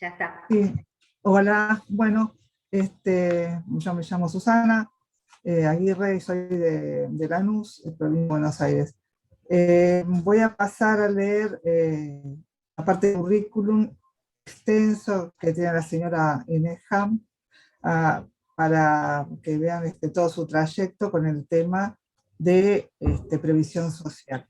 Ya está. Sí, hola, bueno, yo me llamo Susana Aguirre y soy de Lanús, provincia de Buenos Aires. Voy a pasar a leer la parte del currículum extenso que tiene la señora Inés Ham, ah, para que vean todo su trayecto con el tema de previsión social.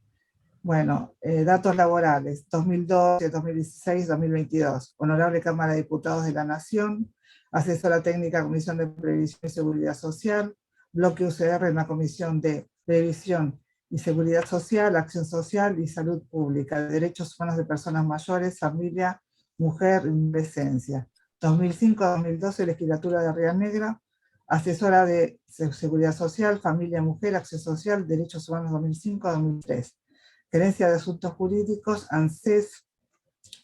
Bueno, datos laborales, 2012, 2016, 2022. Honorable Cámara de Diputados de la Nación, asesora técnica Comisión de Previsión y Seguridad Social, bloque UCR en la Comisión de Previsión y Seguridad Social, Acción Social y Salud Pública, Derechos Humanos de Personas Mayores, Familia, Mujer y Adolescencia. 2005-2012, Legislatura de Río Negra, asesora de Seguridad Social, Familia, Mujer, Acción Social, Derechos Humanos 2005-2003. Gerencia de Asuntos Jurídicos, ANSES,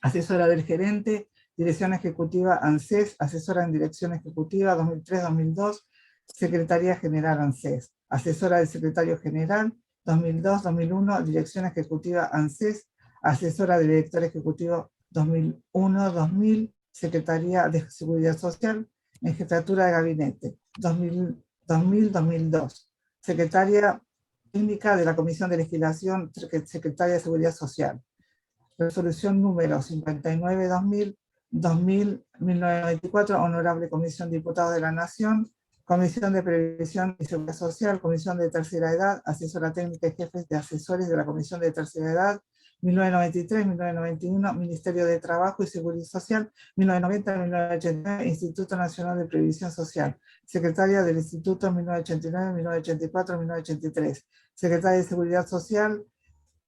asesora del gerente, Dirección Ejecutiva ANSES, asesora en Dirección Ejecutiva 2003-2002, Secretaría General ANSES, asesora del Secretario General 2002-2001, Dirección Ejecutiva ANSES, asesora del Director Ejecutivo 2001-2000, Secretaría de Seguridad Social, en Jefatura de Gabinete 2000-2002, Secretaria Técnica de la Comisión de Legislación, Secretaria de Seguridad Social. Resolución número 59-2000, 2000-1994, Honorable Comisión de Diputados de la Nación, Comisión de Previsión y Seguridad Social, Comisión de Tercera Edad, Asesora Técnica y Jefes de Asesores de la Comisión de Tercera Edad, 1993-1991, Ministerio de Trabajo y Seguridad Social, 1990-1989, Instituto Nacional de Previsión Social, Secretaria del Instituto 1989-1984-1983, Secretaria de Seguridad Social,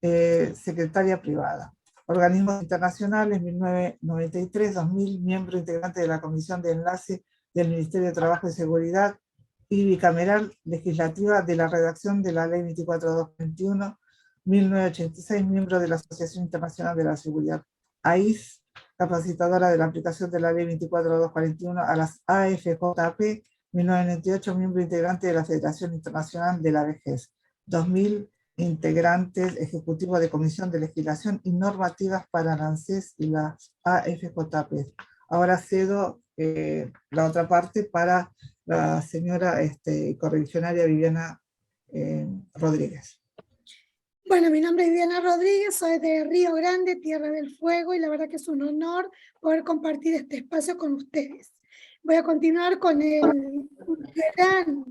Secretaria Privada. Organismos internacionales, 1993-2000, miembro integrante de la Comisión de Enlace del Ministerio de Trabajo y Seguridad y bicameral legislativa de la redacción de la Ley 24221, 1986, miembro de la Asociación Internacional de la Seguridad, AIS, capacitadora de la aplicación de la Ley 24241 a las AFJP, 1998, miembro integrante de la Federación Internacional de la Vejez, 2000, integrantes ejecutivos de Comisión de Legislación y Normativas para la ANSES y las AFJP. Ahora cedo la otra parte para la señora correligionaria Viviana Rodríguez. Bueno, mi nombre es Viviana Rodríguez, soy de Río Grande, Tierra del Fuego, y la verdad que es un honor poder compartir este espacio con ustedes. Voy a continuar con el gran,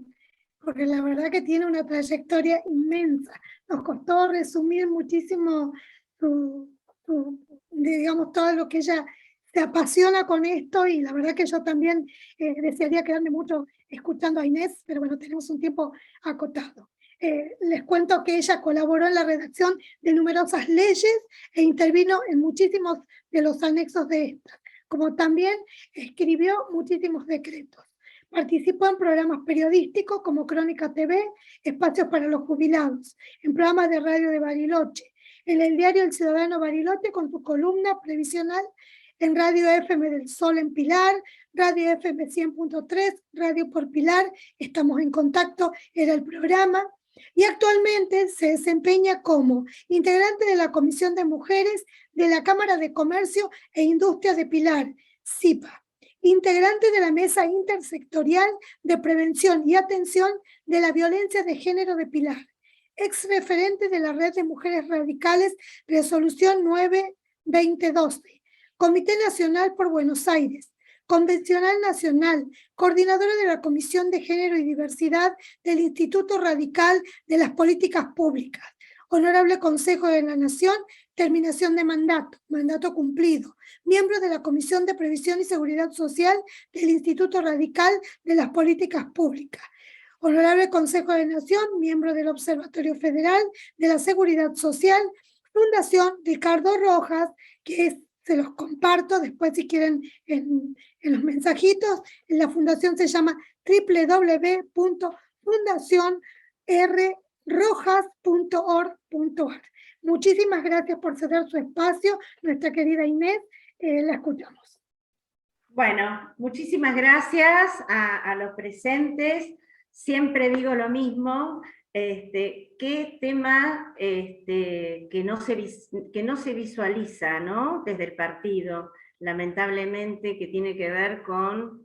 porque la verdad que tiene una trayectoria inmensa. Nos costó resumir muchísimo digamos, todo lo que ella se apasiona con esto, y la verdad que yo también desearía quedarme mucho escuchando a Inés, pero bueno, tenemos un tiempo acotado. Les cuento que ella colaboró en la redacción de numerosas leyes e intervino en muchísimos de los anexos de estas, como también escribió muchísimos decretos. Participó en programas periodísticos como Crónica TV, Espacios para los Jubilados, en programas de radio de Bariloche, en el diario El Ciudadano Bariloche con su columna previsional, en Radio FM del Sol en Pilar, Radio FM 100.3, Radio por Pilar, Estamos en Contacto, era el programa. Y actualmente se desempeña como integrante de la Comisión de Mujeres de la Cámara de Comercio e Industria de Pilar, CIPA, integrante de la Mesa Intersectorial de Prevención y Atención de la Violencia de Género de Pilar, ex referente de la Red de Mujeres Radicales, Resolución 9-2012, Comité Nacional por Buenos Aires, Convencional Nacional, coordinadora de la Comisión de Género y Diversidad del Instituto Radical de las Políticas Públicas, Honorable Consejo de la Nación, terminación de mandato, mandato cumplido, miembro de la Comisión de Previsión y Seguridad Social del Instituto Radical de las Políticas Públicas, Honorable Consejo de la Nación, miembro del Observatorio Federal de la Seguridad Social, Fundación Ricardo Rojas, que es, se los comparto después si quieren en los mensajitos. La fundación se llama www.fundacionrrojas.org.ar. Muchísimas gracias por ceder su espacio, nuestra querida Inés, la escuchamos. Bueno, muchísimas gracias a los presentes. Siempre digo lo mismo, qué tema que no se visualiza, ¿no? Desde el partido, lamentablemente, que tiene que ver con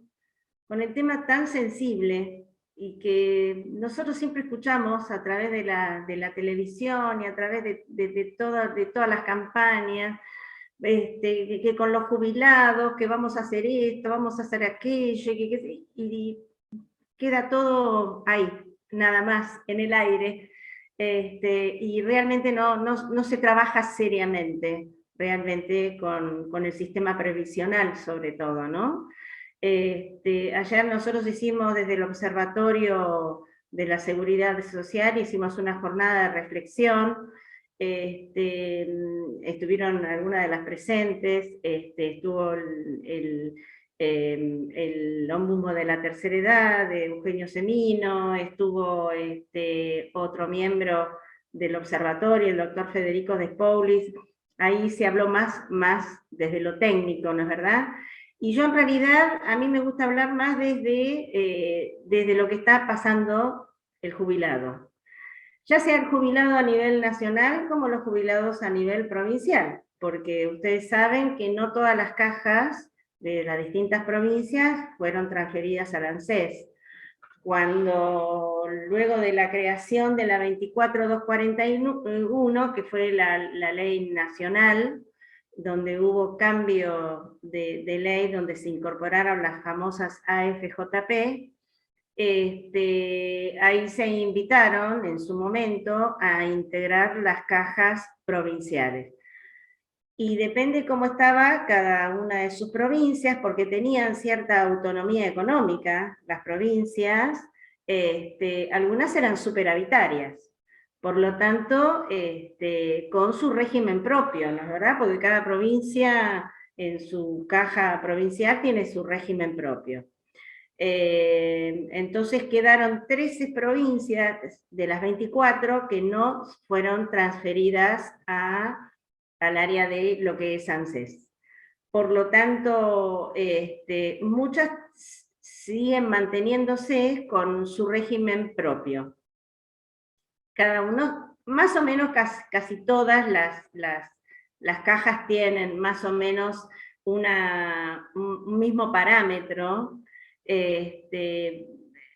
el tema tan sensible y que nosotros siempre escuchamos a través de la televisión y a través de todas las campañas, que con los jubilados, que vamos a hacer esto, vamos a hacer aquello, y queda todo ahí, nada más, en el aire, y realmente no se trabaja seriamente, realmente con el sistema previsional sobre todo, ¿no? Ayer nosotros hicimos desde el Observatorio de la Seguridad Social, hicimos una jornada de reflexión, estuvieron algunas de las presentes, estuvo el ombudsman de la tercera edad, de Eugenio Semino, estuvo otro miembro del observatorio, el doctor Federico Despoulis. Ahí se habló más desde lo técnico, ¿no es verdad? Y yo en realidad, a mí me gusta hablar más desde lo que está pasando el jubilado. Ya sea el jubilado a nivel nacional como los jubilados a nivel provincial, porque ustedes saben que no todas las cajas de las distintas provincias fueron transferidas al ANSES. Cuando luego de la creación de la 24241, que fue la ley nacional, donde hubo cambio de ley, donde se incorporaron las famosas AFJP, ahí se invitaron en su momento a integrar las cajas provinciales. Y depende cómo estaba cada una de sus provincias, porque tenían cierta autonomía económica, las provincias, algunas eran superavitarias, por lo tanto, con su régimen propio, ¿no es verdad? Porque cada provincia en su caja provincial tiene su régimen propio. Entonces quedaron 13 provincias de las 24 que no fueron transferidas al área de lo que es ANSES. Por lo tanto, muchas siguen manteniéndose con su régimen propio. Cada uno, más o menos casi todas las cajas tienen más o menos un mismo parámetro.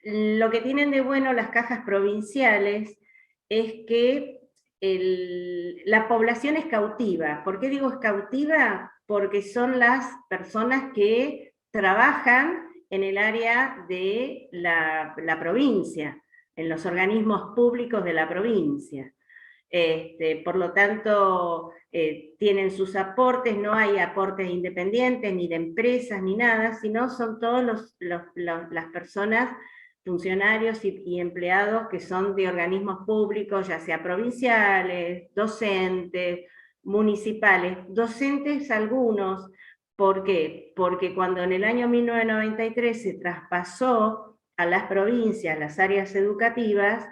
Lo que tienen de bueno las cajas provinciales es que la población es cautiva. ¿Por qué digo es cautiva? Porque son las personas que trabajan en el área de la provincia, en los organismos públicos de la provincia. Por lo tanto, tienen sus aportes, no hay aportes independientes, ni de empresas, ni nada, sino son todas las personas, funcionarios y empleados que son de organismos públicos, ya sea provinciales, docentes, municipales, docentes algunos. ¿Por qué? Porque cuando en el año 1993 se traspasó a las provincias las áreas educativas,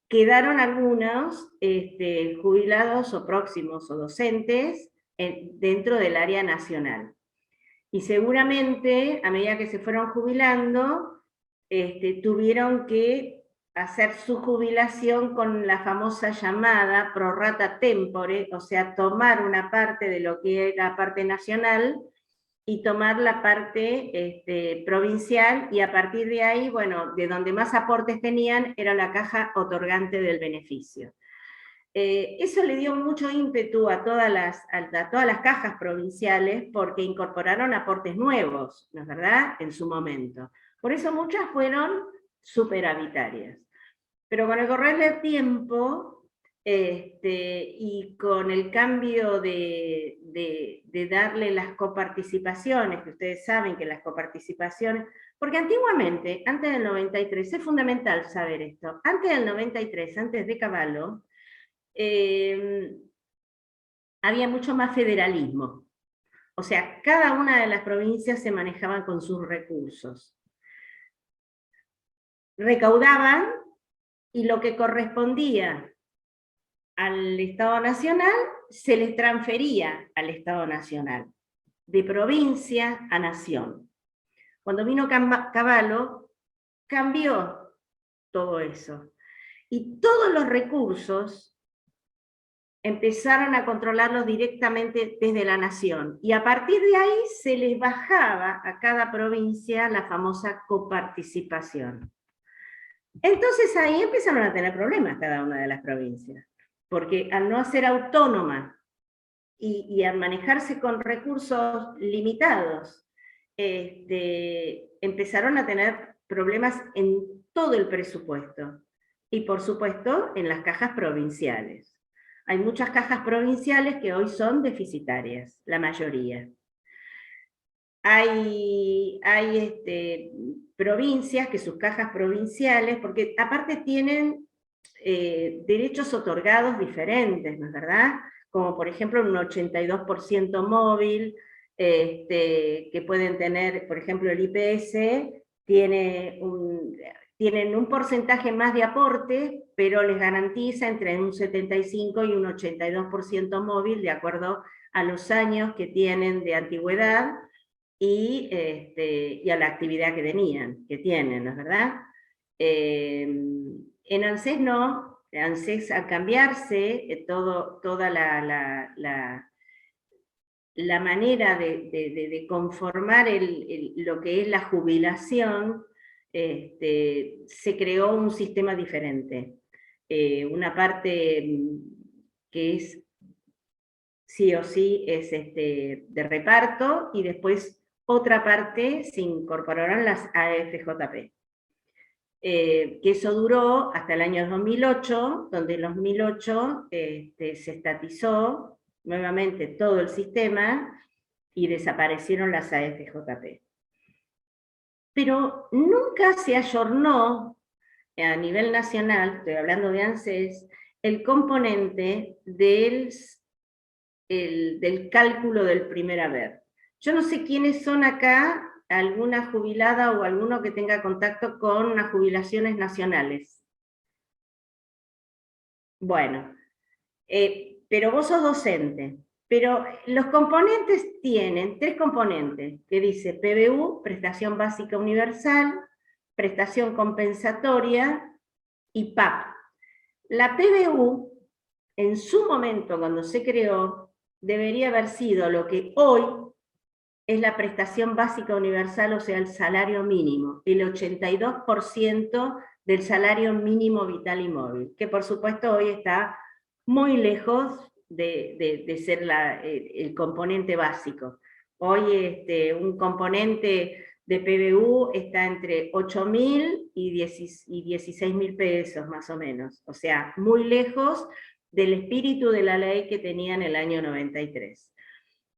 quedaron algunos jubilados o próximos o docentes dentro del área nacional. Y seguramente, a medida que se fueron jubilando, tuvieron que hacer su jubilación con la famosa llamada pro rata tempore, o sea, tomar una parte de lo que era parte nacional y tomar la parte provincial, y a partir de ahí, bueno, de donde más aportes tenían era la caja otorgante del beneficio. Eso le dio mucho ímpetu a todas las cajas provinciales, porque incorporaron aportes nuevos, ¿no es verdad?, en su momento. Por eso muchas fueron superavitarias. Pero con el correr del tiempo, y con el cambio de darle las coparticipaciones, que ustedes saben que las coparticipaciones, porque antiguamente, antes del 93, es fundamental saber esto, antes del 93, antes de Cavallo, había mucho más federalismo. O sea, cada una de las provincias se manejaban con sus recursos. Recaudaban, y lo que correspondía al Estado Nacional se les transfería al Estado Nacional, de provincia a nación. Cuando vino Cavallo, cambió todo eso. y todos los recursos empezaron a controlarlos directamente desde la nación, y a partir de ahí se les bajaba a cada provincia la famosa coparticipación. Entonces ahí empezaron a tener problemas cada una de las provincias, porque al no ser autónoma y al manejarse con recursos limitados, empezaron a tener problemas en todo el presupuesto, y por supuesto en las cajas provinciales. Hay muchas cajas provinciales que hoy son deficitarias, la mayoría. Hay provincias que sus cajas provinciales, porque aparte tienen derechos otorgados diferentes, ¿no es verdad? Como por ejemplo un 82% móvil, que pueden tener, por ejemplo el IPS, tienen un porcentaje más de aporte, pero les garantiza entre un 75 y un 82% móvil, de acuerdo a los años que tienen de antigüedad, y a la actividad que tienen, ¿no es verdad? En ANSES no, ANSES al cambiarse toda la manera de conformar lo que es la jubilación, se creó un sistema diferente. Una parte que es sí o sí es de reparto, y después otra parte se incorporaron las AFJP. Que eso duró hasta el año 2008, donde en 2008 se estatizó nuevamente todo el sistema y desaparecieron las AFJP. Pero nunca se ayornó a nivel nacional, estoy hablando de ANSES, el componente del cálculo del primer haber. Yo no sé quiénes son acá, alguna jubilada o alguno que tenga contacto con las jubilaciones nacionales. Bueno, pero vos sos docente. Pero los componentes tienen 3 componentes, que dice PBU, prestación básica universal, prestación compensatoria y PAP. La PBU, en su momento, cuando se creó, debería haber sido lo que hoy es la prestación básica universal, o sea, el salario mínimo, el 82% del salario mínimo vital y móvil, que por supuesto hoy está muy lejos de ser el componente básico. Hoy un componente de PBU está entre 8.000 y 16.000 pesos más o menos, o sea, muy lejos del espíritu de la ley que tenía en el año 93.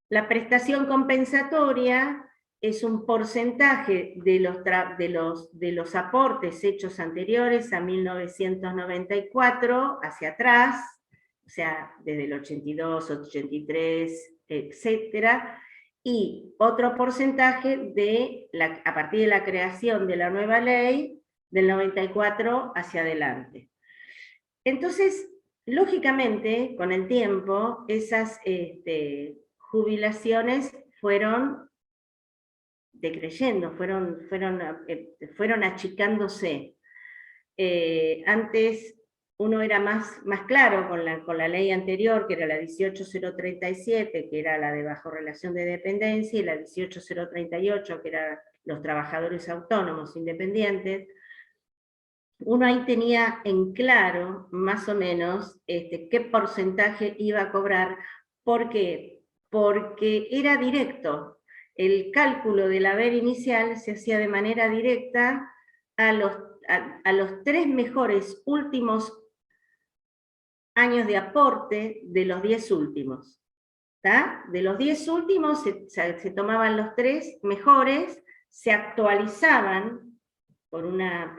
La prestación compensatoria es un porcentaje de los aportes hechos anteriores a 1994 hacia atrás, o sea, desde el 82, 83, etcétera, y otro porcentaje a partir de la creación de la nueva ley del 94 hacia adelante. Entonces, lógicamente, con el tiempo, esas jubilaciones fueron decreyendo, fueron achicándose. Antes uno era más claro con la ley anterior, que era la 18037, que era la de bajo relación de dependencia, y la 18038, que era los trabajadores autónomos independientes. Uno ahí tenía en claro, más o menos, qué porcentaje iba a cobrar. ¿Por qué? Porque era directo. El cálculo del haber inicial se hacía de manera directa a los 3 mejores últimos años de aporte de los 10 últimos. ¿Tá? De los 10 últimos se tomaban los 3 mejores, se actualizaban por una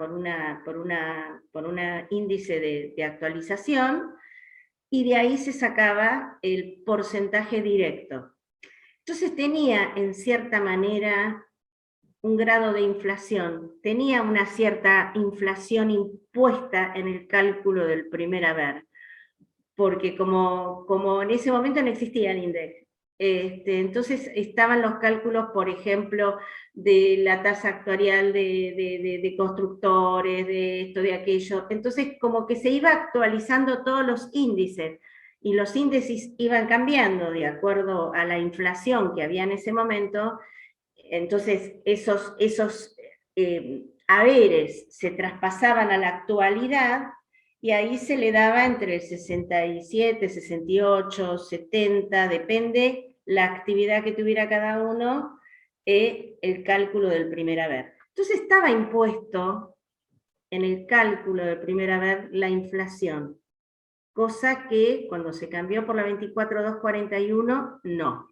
índice de actualización, y de ahí se sacaba el porcentaje directo. Entonces tenía, en cierta manera, un grado de inflación, tenía una cierta inflación impuesta en el cálculo del primer haber, porque como en ese momento no existía el INDEC, Entonces estaban los cálculos, por ejemplo, de la tasa actuarial de constructores, de esto, de aquello. Entonces como que se iba actualizando todos los índices, y los índices iban cambiando de acuerdo a la inflación que había en ese momento. Entonces esos haberes se traspasaban a la actualidad, y ahí se le daba entre 67, 68, 70, depende la actividad que tuviera cada uno, el cálculo del primer haber. Entonces estaba impuesto en el cálculo del primer haber la inflación, cosa que cuando se cambió por la 24.241, no.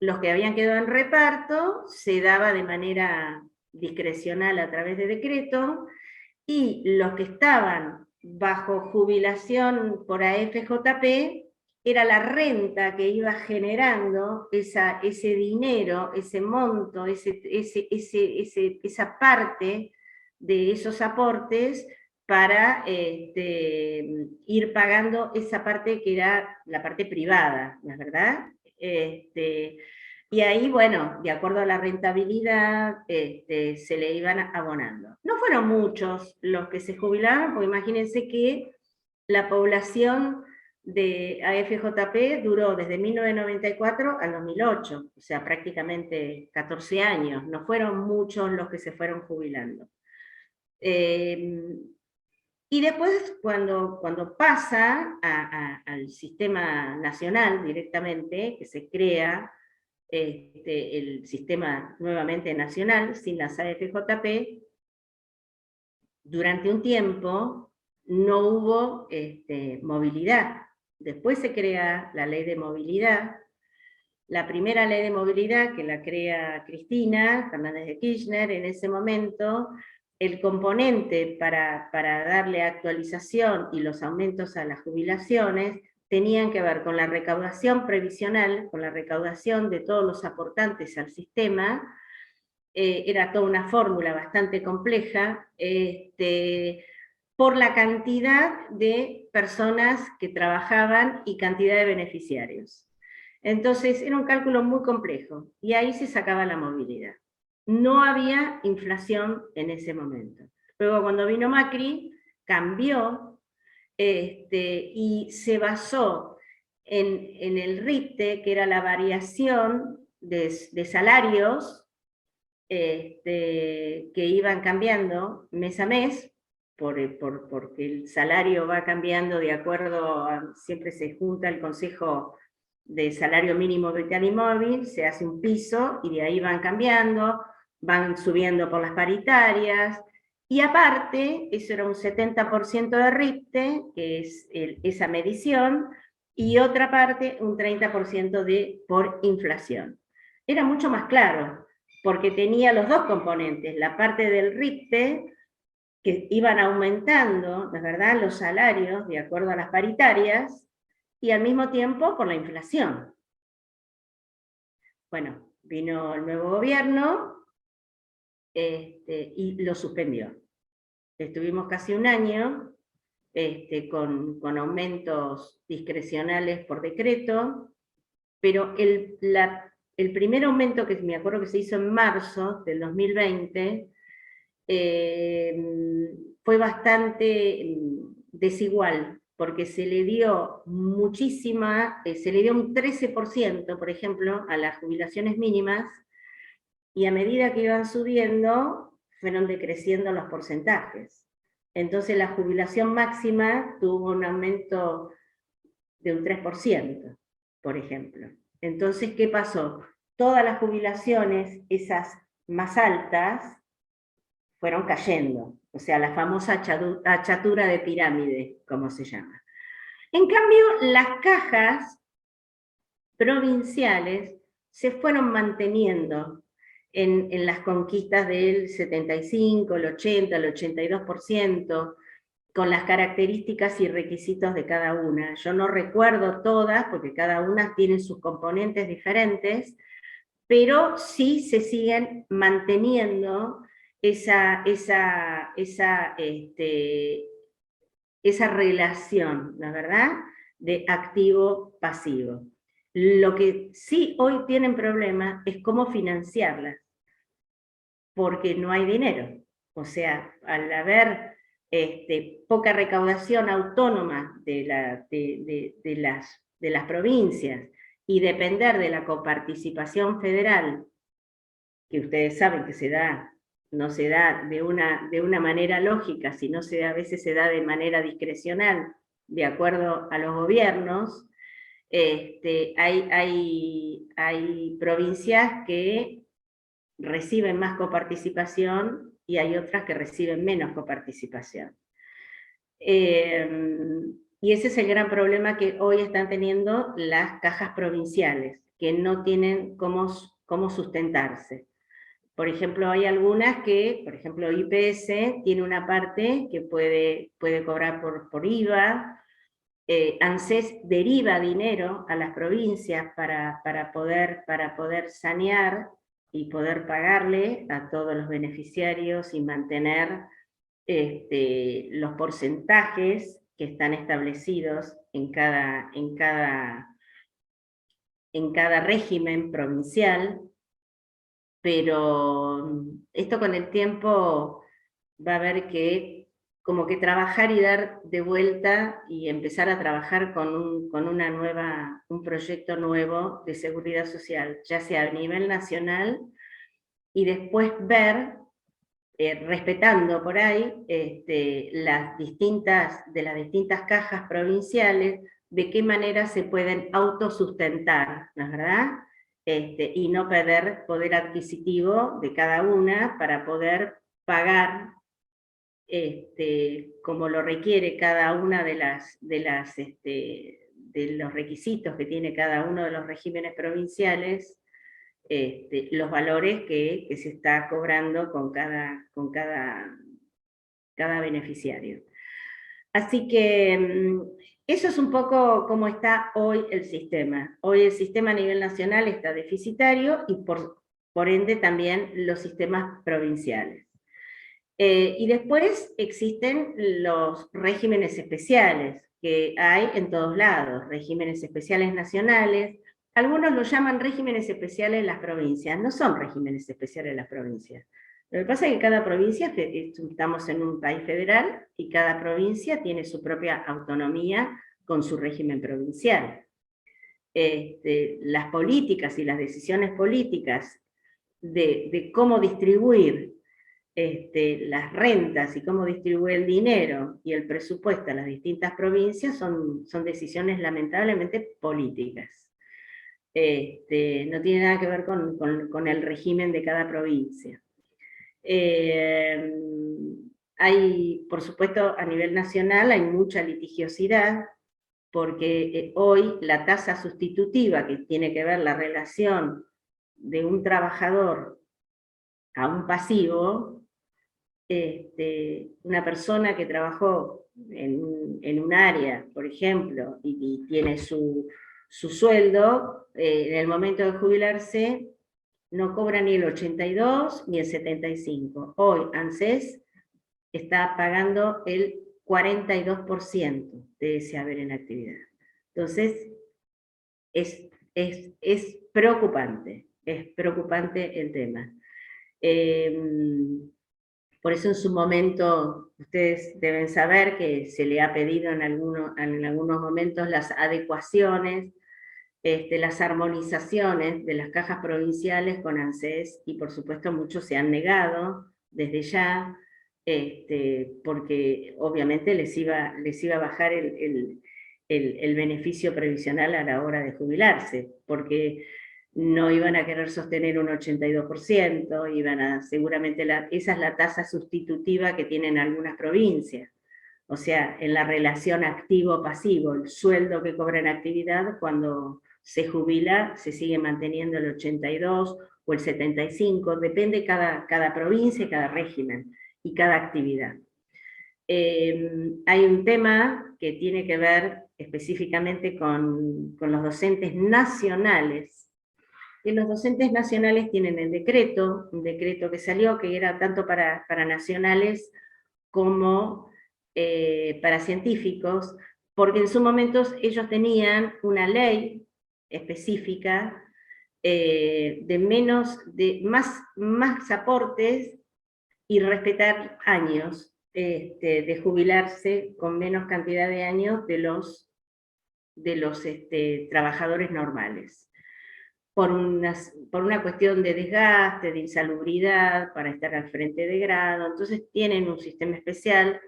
Los que habían quedado en reparto se daba de manera discrecional a través de decreto, y los que estaban bajo jubilación por AFJP, era la renta que iba generando ese dinero, ese monto, esa parte de esos aportes, para ir pagando esa parte que era la parte privada, ¿no es verdad? Y ahí, bueno, de acuerdo a la rentabilidad, se le iban abonando. No fueron muchos los que se jubilaron, porque imagínense que la población de AFJP duró desde 1994 al 2008, o sea, prácticamente 14 años. No fueron muchos los que se fueron jubilando. Y después, cuando pasa al sistema nacional directamente, que se crea el sistema nuevamente nacional, sin las AFJP, durante un tiempo no hubo movilidad. Después se crea la ley de movilidad. La primera ley de movilidad, que la crea Cristina Fernández de Kirchner, en ese momento, el componente para darle actualización y los aumentos a las jubilaciones tenían que ver con la recaudación previsional, con la recaudación de todos los aportantes al sistema. Era toda una fórmula bastante compleja, por la cantidad de personas que trabajaban y cantidad de beneficiarios. Entonces era un cálculo muy complejo, y ahí se sacaba la movilidad. No había inflación en ese momento. Luego, cuando vino Macri, cambió, y se basó en el RIPTE, que era la variación de salarios que iban cambiando mes a mes, porque el salario va cambiando de acuerdo a, siempre se junta el Consejo de Salario Mínimo Vital y Móvil, se hace un piso, y de ahí van cambiando, van subiendo por las paritarias, y aparte, eso era un 70% de RIPTE, que es esa medición, y otra parte, un 30% por inflación. Era mucho más claro, porque tenía los dos componentes, la parte del RIPTE, que iban aumentando, ¿no es verdad?, los salarios de acuerdo a las paritarias, y al mismo tiempo por la inflación. Bueno, vino el nuevo gobierno y lo suspendió. Estuvimos casi un año con aumentos discrecionales por decreto, pero el primer aumento, que me acuerdo que se hizo en marzo del 2020, fue bastante desigual, porque se le dio muchísima, se le dio un 13%, por ejemplo, a las jubilaciones mínimas, y a medida que iban subiendo, fueron decreciendo los porcentajes. Entonces la jubilación máxima tuvo un aumento de un 3%, por ejemplo. Entonces, ¿qué pasó? Todas las jubilaciones, esas más altas, fueron cayendo, o sea, la famosa achatura de pirámide, como se llama. En cambio, las cajas provinciales se fueron manteniendo en las conquistas del 75, el 80, el 82%, con las características y requisitos de cada una. Yo no recuerdo todas, porque cada una tiene sus componentes diferentes, pero sí se siguen manteniendo esa relación, la verdad, de activo-pasivo. Lo que sí hoy tienen problema es cómo financiarlas, porque no hay dinero. O sea, al haber poca recaudación autónoma de las provincias y depender de la coparticipación federal, que ustedes saben que no se da de una manera lógica, sino a veces se da de manera discrecional, de acuerdo a los gobiernos. Hay provincias que reciben más coparticipación y hay otras que reciben menos coparticipación. Y ese es el gran problema que hoy están teniendo las cajas provinciales, que no tienen cómo sustentarse. Por ejemplo, hay algunas que, por ejemplo, IPS tiene una parte que puede cobrar por IVA, ANSES deriva dinero a las provincias para poder sanear y poder pagarle a todos los beneficiarios y mantener los porcentajes que están establecidos en cada régimen provincial, pero esto con el tiempo va a haber que como que trabajar y dar de vuelta y empezar a trabajar con un proyecto nuevo de seguridad social, ya sea a nivel nacional, y después ver, respetando por ahí las distintas cajas provinciales, de qué manera se pueden autosustentar, ¿no es verdad? Y no perder poder adquisitivo de cada una para poder pagar como lo requiere cada una de los requisitos que tiene cada uno de los regímenes provinciales, los valores que se está cobrando con cada beneficiario. Así que eso es un poco cómo está hoy el sistema. Hoy el sistema a nivel nacional está deficitario y por ende también los sistemas provinciales. Y después existen los regímenes especiales, que hay en todos lados, regímenes especiales nacionales. Algunos lo llaman regímenes especiales en las provincias, no son regímenes especiales en las provincias. Lo que pasa es que cada provincia, estamos en un país federal, y cada provincia tiene su propia autonomía con su régimen provincial. Las políticas y las decisiones políticas de cómo distribuir las rentas y cómo distribuir el dinero y el presupuesto a las distintas provincias son decisiones lamentablemente políticas. No tiene nada que ver con el régimen de cada provincia. Hay, por supuesto, a nivel nacional hay mucha litigiosidad, porque hoy la tasa sustitutiva, que tiene que ver la relación de un trabajador a un pasivo, una persona que trabajó en un área, por ejemplo, y tiene su sueldo, en el momento de jubilarse no cobra ni el 82 ni el 75. Hoy ANSES está pagando el 42% de ese haber en actividad. Entonces, es preocupante el tema. Por eso en su momento, ustedes deben saber que se le ha pedido en algunos momentos las adecuaciones, las armonizaciones de las cajas provinciales con ANSES, y por supuesto muchos se han negado desde ya, porque obviamente les iba a bajar el beneficio previsional a la hora de jubilarse, porque no iban a querer sostener un 82%, seguramente esa es la tasa sustitutiva que tienen algunas provincias. O sea, en la relación activo-pasivo, el sueldo que cobra en actividad, cuando se jubila, se sigue manteniendo el 82 o el 75, depende cada provincia, cada régimen y cada actividad. Hay un tema que tiene que ver específicamente con los docentes nacionales. Y los docentes nacionales tienen un decreto que salió, que era tanto para nacionales como para científicos, porque en su momento ellos tenían una ley específica, más aportes y respetar años, de jubilarse con menos cantidad de años de los trabajadores normales. Por una cuestión de desgaste, de insalubridad, para estar al frente de grado. Entonces tienen un sistema especial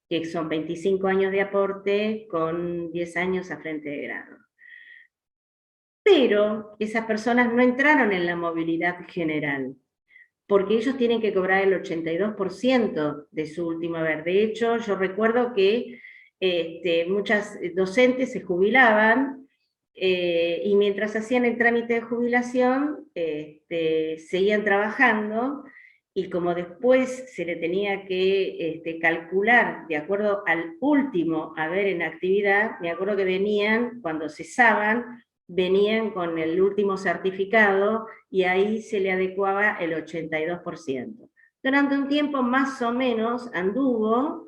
que son 25 años de aporte con 10 años a frente de grado. Pero esas personas no entraron en la movilidad general, porque ellos tienen que cobrar el 82% de su último haber. De hecho, yo recuerdo que muchas docentes se jubilaban, y mientras hacían el trámite de jubilación, seguían trabajando, y como después se le tenía que calcular de acuerdo al último haber en actividad, me acuerdo que venían, cuando cesaban, venían con el último certificado, y ahí se le adecuaba el 82%. Durante un tiempo más o menos anduvo,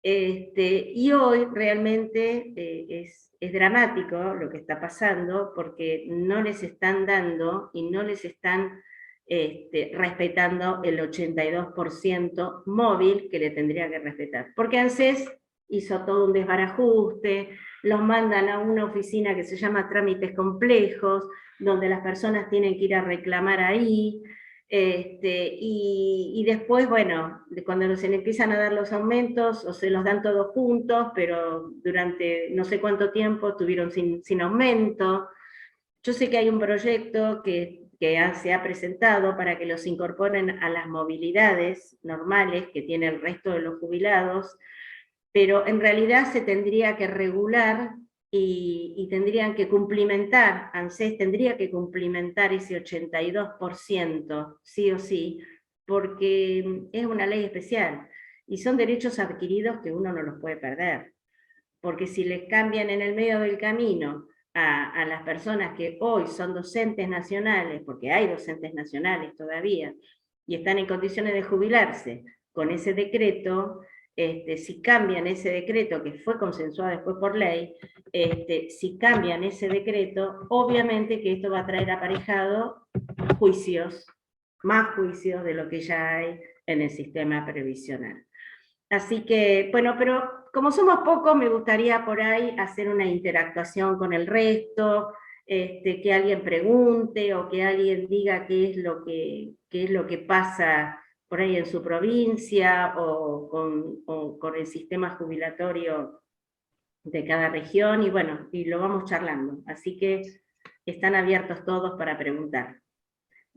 y hoy realmente es dramático lo que está pasando, porque no les están dando y no les están respetando el 82% móvil que le tendría que respetar. Porque ANSES hizo todo un desbarajuste, los mandan a una oficina que se llama trámites complejos, donde las personas tienen que ir a reclamar ahí, y después, bueno, cuando se le empiezan a dar los aumentos, o se los dan todos juntos, pero durante no sé cuánto tiempo estuvieron sin aumento. Yo sé que hay un proyecto que se ha presentado para que los incorporen a las movilidades normales que tiene el resto de los jubilados, pero en realidad se tendría que regular y tendrían que cumplimentar, ANSES tendría que cumplimentar ese 82%, sí o sí, porque es una ley especial, y son derechos adquiridos que uno no los puede perder, porque si les cambian en el medio del camino a las personas que hoy son docentes nacionales, porque hay docentes nacionales todavía, y están en condiciones de jubilarse con ese decreto, si cambian ese decreto, que fue consensuado después por ley, si cambian ese decreto, obviamente que esto va a traer aparejado juicios, más juicios de lo que ya hay en el sistema previsional. Así que, bueno, pero como somos pocos, me gustaría por ahí hacer una interactuación con el resto, que alguien pregunte, o que alguien diga qué es lo que pasa por ahí en su provincia, o con el sistema jubilatorio de cada región, y bueno, y lo vamos charlando. Así que están abiertos todos para preguntar.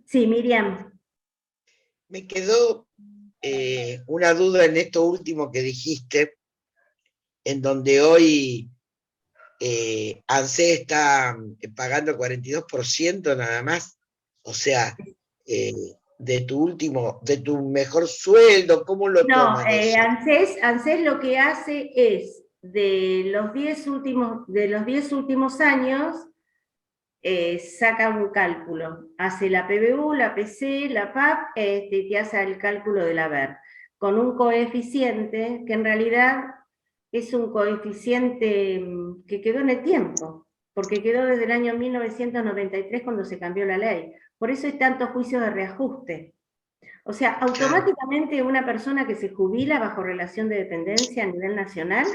Sí, Miriam. Me quedó una duda en esto último que dijiste, en donde hoy ANSES está pagando el 42% nada más, o sea, de tu mejor sueldo, ¿cómo lo toman eso? ANSES lo que hace es, de los 10 últimos años, saca un cálculo, hace la PBU, la PC, la PAP, te hace el cálculo del haber, con un coeficiente que en realidad es un coeficiente que quedó en el tiempo, porque quedó desde el año 1993 cuando se cambió la ley. Por eso hay tantos juicios de reajuste. O sea, automáticamente una persona que se jubila bajo relación de dependencia a nivel nacional,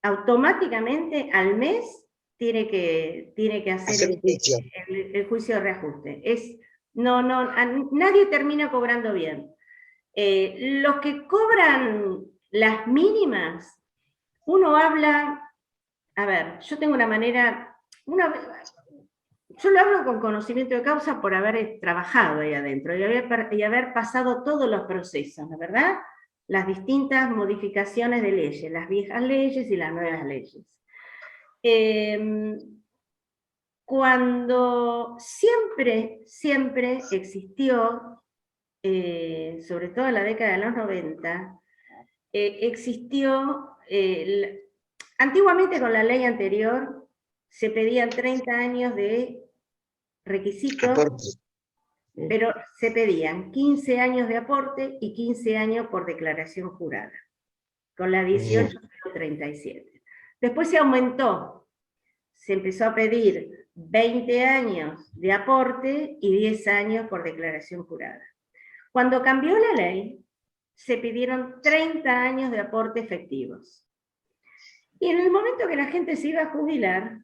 automáticamente al mes tiene que hacer el juicio de reajuste. Nadie termina cobrando bien. Los que cobran las mínimas, uno habla, a ver, yo tengo una manera, yo lo hablo con conocimiento de causa por haber trabajado ahí adentro y haber pasado todos los procesos, ¿no es verdad? Las distintas modificaciones de leyes, las viejas leyes y las nuevas leyes. Cuando siempre existió, sobre todo en la década de los 90, existió, antiguamente con la ley anterior, se pedían 30 años de requisitos, pero se pedían 15 años de aporte y 15 años por declaración jurada, con la 1837. Después se aumentó, se empezó a pedir 20 años de aporte y 10 años por declaración jurada. Cuando cambió la ley, se pidieron 30 años de aporte efectivos. Y en el momento que la gente se iba a jubilar,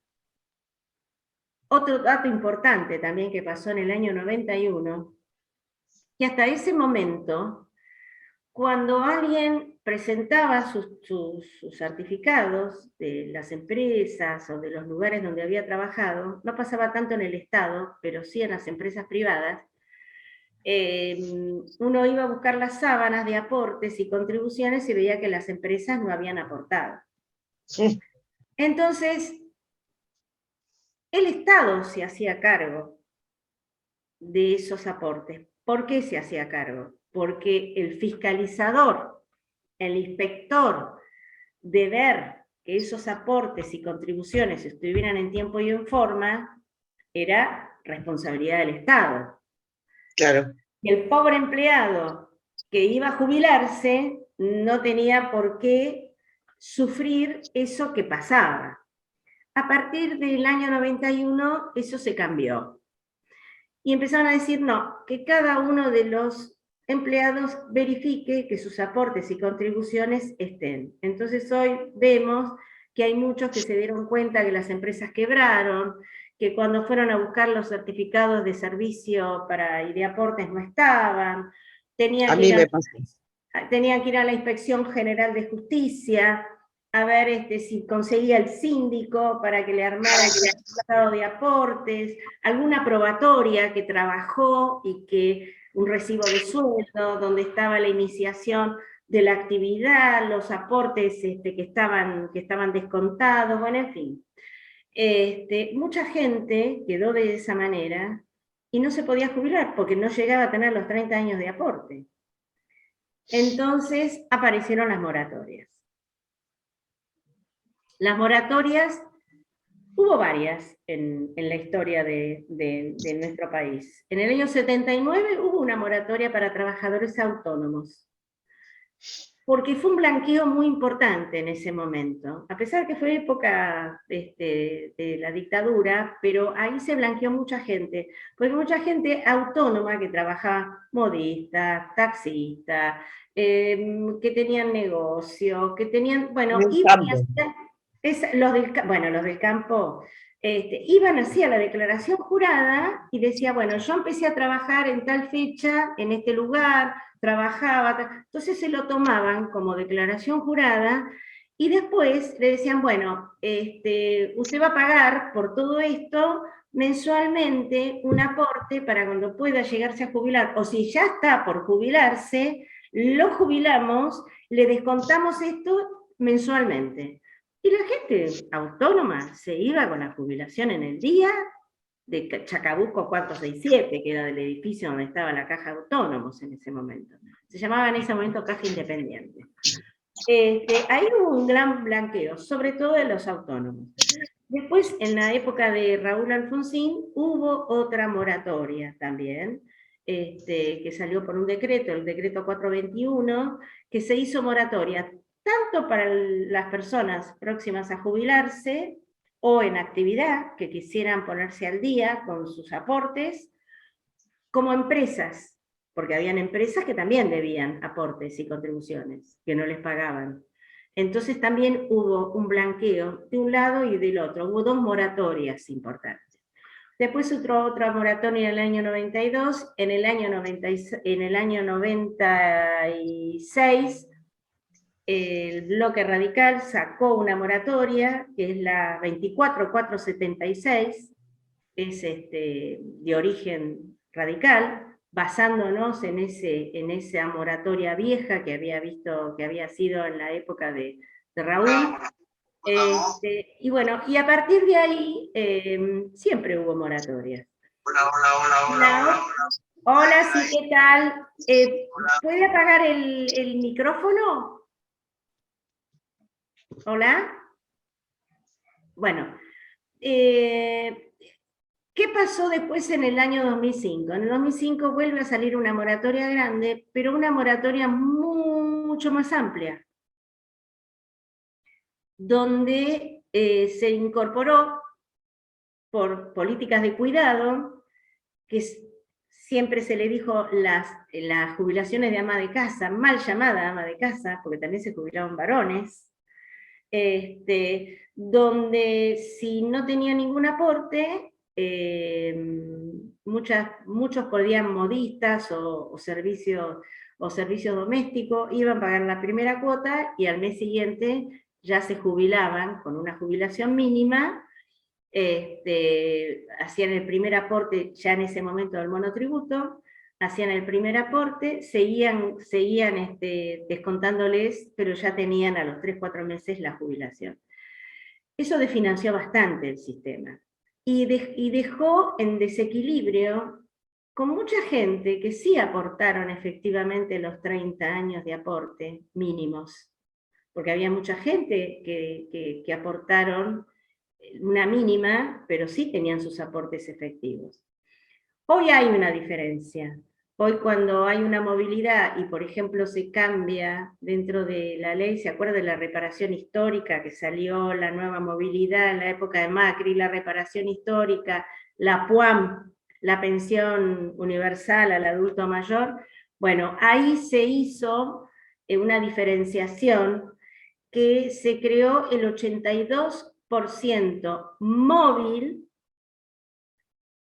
otro dato importante también que pasó en el año 91, que hasta ese momento, cuando alguien presentaba sus certificados de las empresas o de los lugares donde había trabajado, no pasaba tanto en el Estado, pero sí en las empresas privadas, uno iba a buscar las sábanas de aportes y contribuciones y veía que las empresas no habían aportado. Sí. Entonces, el Estado se hacía cargo de esos aportes. ¿Por qué se hacía cargo? Porque el fiscalizador, el inspector, de ver que esos aportes y contribuciones estuvieran en tiempo y en forma, era responsabilidad del Estado. Claro. Y el pobre empleado que iba a jubilarse no tenía por qué sufrir eso que pasaba. A partir del año 91 eso se cambió. Y empezaron a decir, no, que cada uno de los empleados verifique que sus aportes y contribuciones estén. Entonces hoy vemos que hay muchos que se dieron cuenta que las empresas quebraron, que cuando fueron a buscar los certificados de servicio y de aportes no estaban, tenían que ir a la Inspección General de Justicia a ver si conseguía el síndico para que le armara el certificado de aportes, alguna probatoria que trabajó y que un recibo de sueldo, donde estaba la iniciación de la actividad, los aportes que estaban descontados, bueno, en fin. Mucha gente quedó de esa manera y no se podía jubilar porque no llegaba a tener los 30 años de aporte. Entonces aparecieron las moratorias. Las moratorias, hubo varias en la historia de nuestro país. En el año 79 hubo una moratoria para trabajadores autónomos, porque fue un blanqueo muy importante en ese momento, a pesar que fue época de la dictadura, pero ahí se blanqueó mucha gente, porque mucha gente autónoma que trabajaba, modista, taxista, que tenían negocio, que tenían, bueno, los del campo iban así a la declaración jurada y decía, bueno, yo empecé a trabajar en tal fecha, en este lugar, trabajaba, entonces se lo tomaban como declaración jurada y después le decían, bueno, usted va a pagar por todo esto mensualmente un aporte para cuando pueda llegarse a jubilar, o si ya está por jubilarse, lo jubilamos, le descontamos esto mensualmente. Y la gente autónoma se iba con la jubilación en el día de Chacabuco 467, que era del edificio donde estaba la caja de autónomos en ese momento. Se llamaba en ese momento caja independiente. Ahí hubo un gran blanqueo, sobre todo de los autónomos. Después, en la época de Raúl Alfonsín, hubo otra moratoria también, que salió por un decreto, el decreto 421, que se hizo moratoria tanto para las personas próximas a jubilarse o en actividad, que quisieran ponerse al día con sus aportes, como empresas, porque habían empresas que también debían aportes y contribuciones, que no les pagaban. Entonces también hubo un blanqueo de un lado y del otro, hubo dos moratorias importantes. Después otra moratoria en el año 92, en el año 96 el bloque radical sacó una moratoria, que es la 24476, es de origen radical, basándonos en esa moratoria vieja que había sido en la época de Raúl. Y bueno, y a partir de ahí siempre hubo moratorias. Hola. Hola, sí, ¿qué tal? ¿Puede apagar el micrófono? Hola. Bueno, ¿qué pasó después en el año 2005? En el 2005 vuelve a salir una moratoria grande, pero una moratoria mucho más amplia, donde se incorporó, por políticas de cuidado, que siempre se le dijo las jubilaciones de ama de casa, mal llamada ama de casa, porque también se jubilaban varones, donde si no tenía ningún aporte, muchos podían modistas o servicios domésticos, iban a pagar la primera cuota y al mes siguiente ya se jubilaban con una jubilación mínima, hacían el primer aporte ya en ese momento del monotributo, hacían el primer aporte, seguían descontándoles, pero ya tenían a los 3-4 meses la jubilación. Eso desfinanció bastante el sistema y dejó en desequilibrio con mucha gente que sí aportaron efectivamente los 30 años de aporte mínimos, porque había mucha gente que aportaron una mínima, pero sí tenían sus aportes efectivos. Hoy hay una diferencia. Hoy cuando hay una movilidad y, por ejemplo, se cambia dentro de la ley, ¿se acuerda de la reparación histórica que salió, la nueva movilidad en la época de Macri, la reparación histórica, la PUAM, la pensión universal al adulto mayor? Bueno, ahí se hizo una diferenciación que se creó el 82% móvil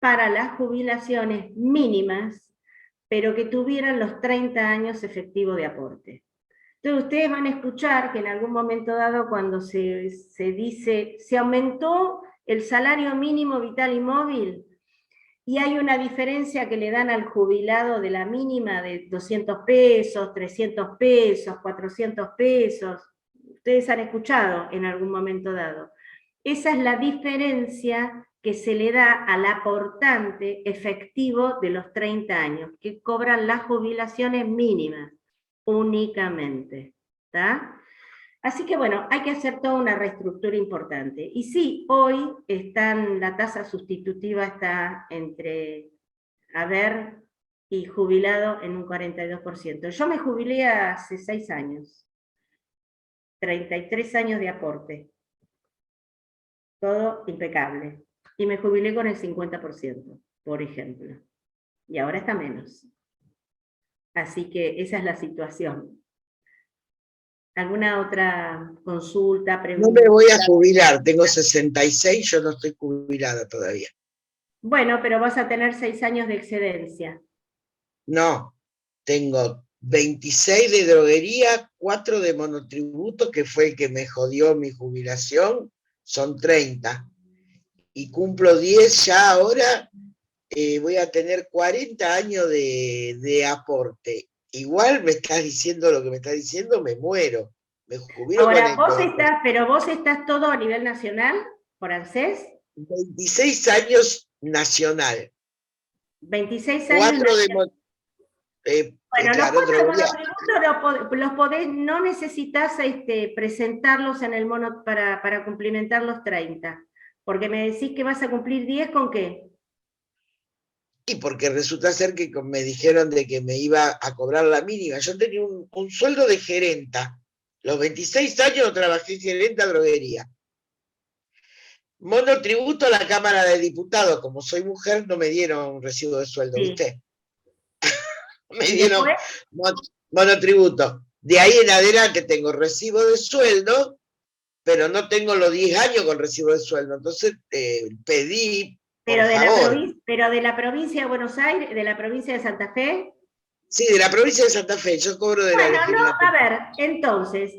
para las jubilaciones mínimas, pero que tuvieran los 30 años efectivos de aporte. Entonces ustedes van a escuchar que en algún momento dado cuando se dice, se aumentó el salario mínimo vital y móvil, y hay una diferencia que le dan al jubilado de la mínima de 200 pesos, 300 pesos, 400 pesos, ustedes han escuchado en algún momento dado. Esa es la diferencia que se le da al aportante efectivo de los 30 años, que cobran las jubilaciones mínimas únicamente. ¿Tá? Así que bueno, hay que hacer toda una reestructura importante. Y sí, hoy la tasa sustitutiva está entre haber y jubilado en un 42%. Yo me jubilé hace 6 años, 33 años de aporte, todo impecable. Y me jubilé con el 50%, por ejemplo. Y ahora está menos. Así que esa es la situación. ¿Alguna otra consulta, pregunta? No me voy a jubilar, tengo 66, yo no estoy jubilada todavía. Bueno, pero vas a tener 6 años de excedencia. No, tengo 26 de droguería, 4 de monotributo, que fue el que me jodió mi jubilación, son 30. Y cumplo 10 ya ahora, voy a tener 40 años de aporte. Igual me estás diciendo lo que me estás diciendo, me muero. Me jubilo. Ahora, pero vos estás todo a nivel nacional, por ANSES. 26 años nacional. 26 años nacional. Bueno, claro, los monotributos los podés, no necesitas presentarlos en el mono para cumplimentar los 30. Porque me decís que vas a cumplir 10, ¿con qué? Y porque resulta ser que me dijeron de que me iba a cobrar la mínima. Yo tenía un sueldo de gerenta. Los 26 años trabajé gerenta droguería. Monotributo a la Cámara de Diputados. Como soy mujer, no me dieron un recibo de sueldo, sí. ¿Viste? Me dieron monotributo. De ahí en adelante tengo recibo de sueldo, pero no tengo los 10 años con recibo de sueldo. Entonces pedí, pero de la provincia de Buenos Aires, de la provincia de Santa Fe. Sí, de la provincia de Santa Fe, yo cobro de la legislatura. No, a ver, entonces,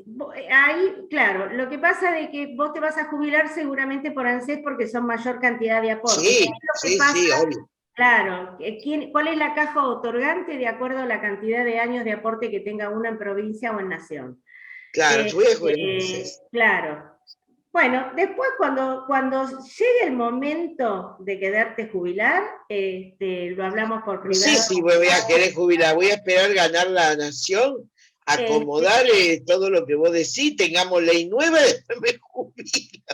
ahí, claro, lo que pasa es que vos te vas a jubilar seguramente por ANSES porque son mayor cantidad de aportes. Sí, sí, obvio. Claro, ¿cuál es la caja otorgante de acuerdo a la cantidad de años de aporte que tenga uno en provincia o en nación? Claro, yo voy a jubilar. Claro. Bueno, después cuando llegue el momento de quedarte jubilar, lo hablamos por privado. Sí, voy a querer jubilar, voy a esperar ganar la nación, acomodar todo lo que vos decís, tengamos ley nueva, después me jubilo.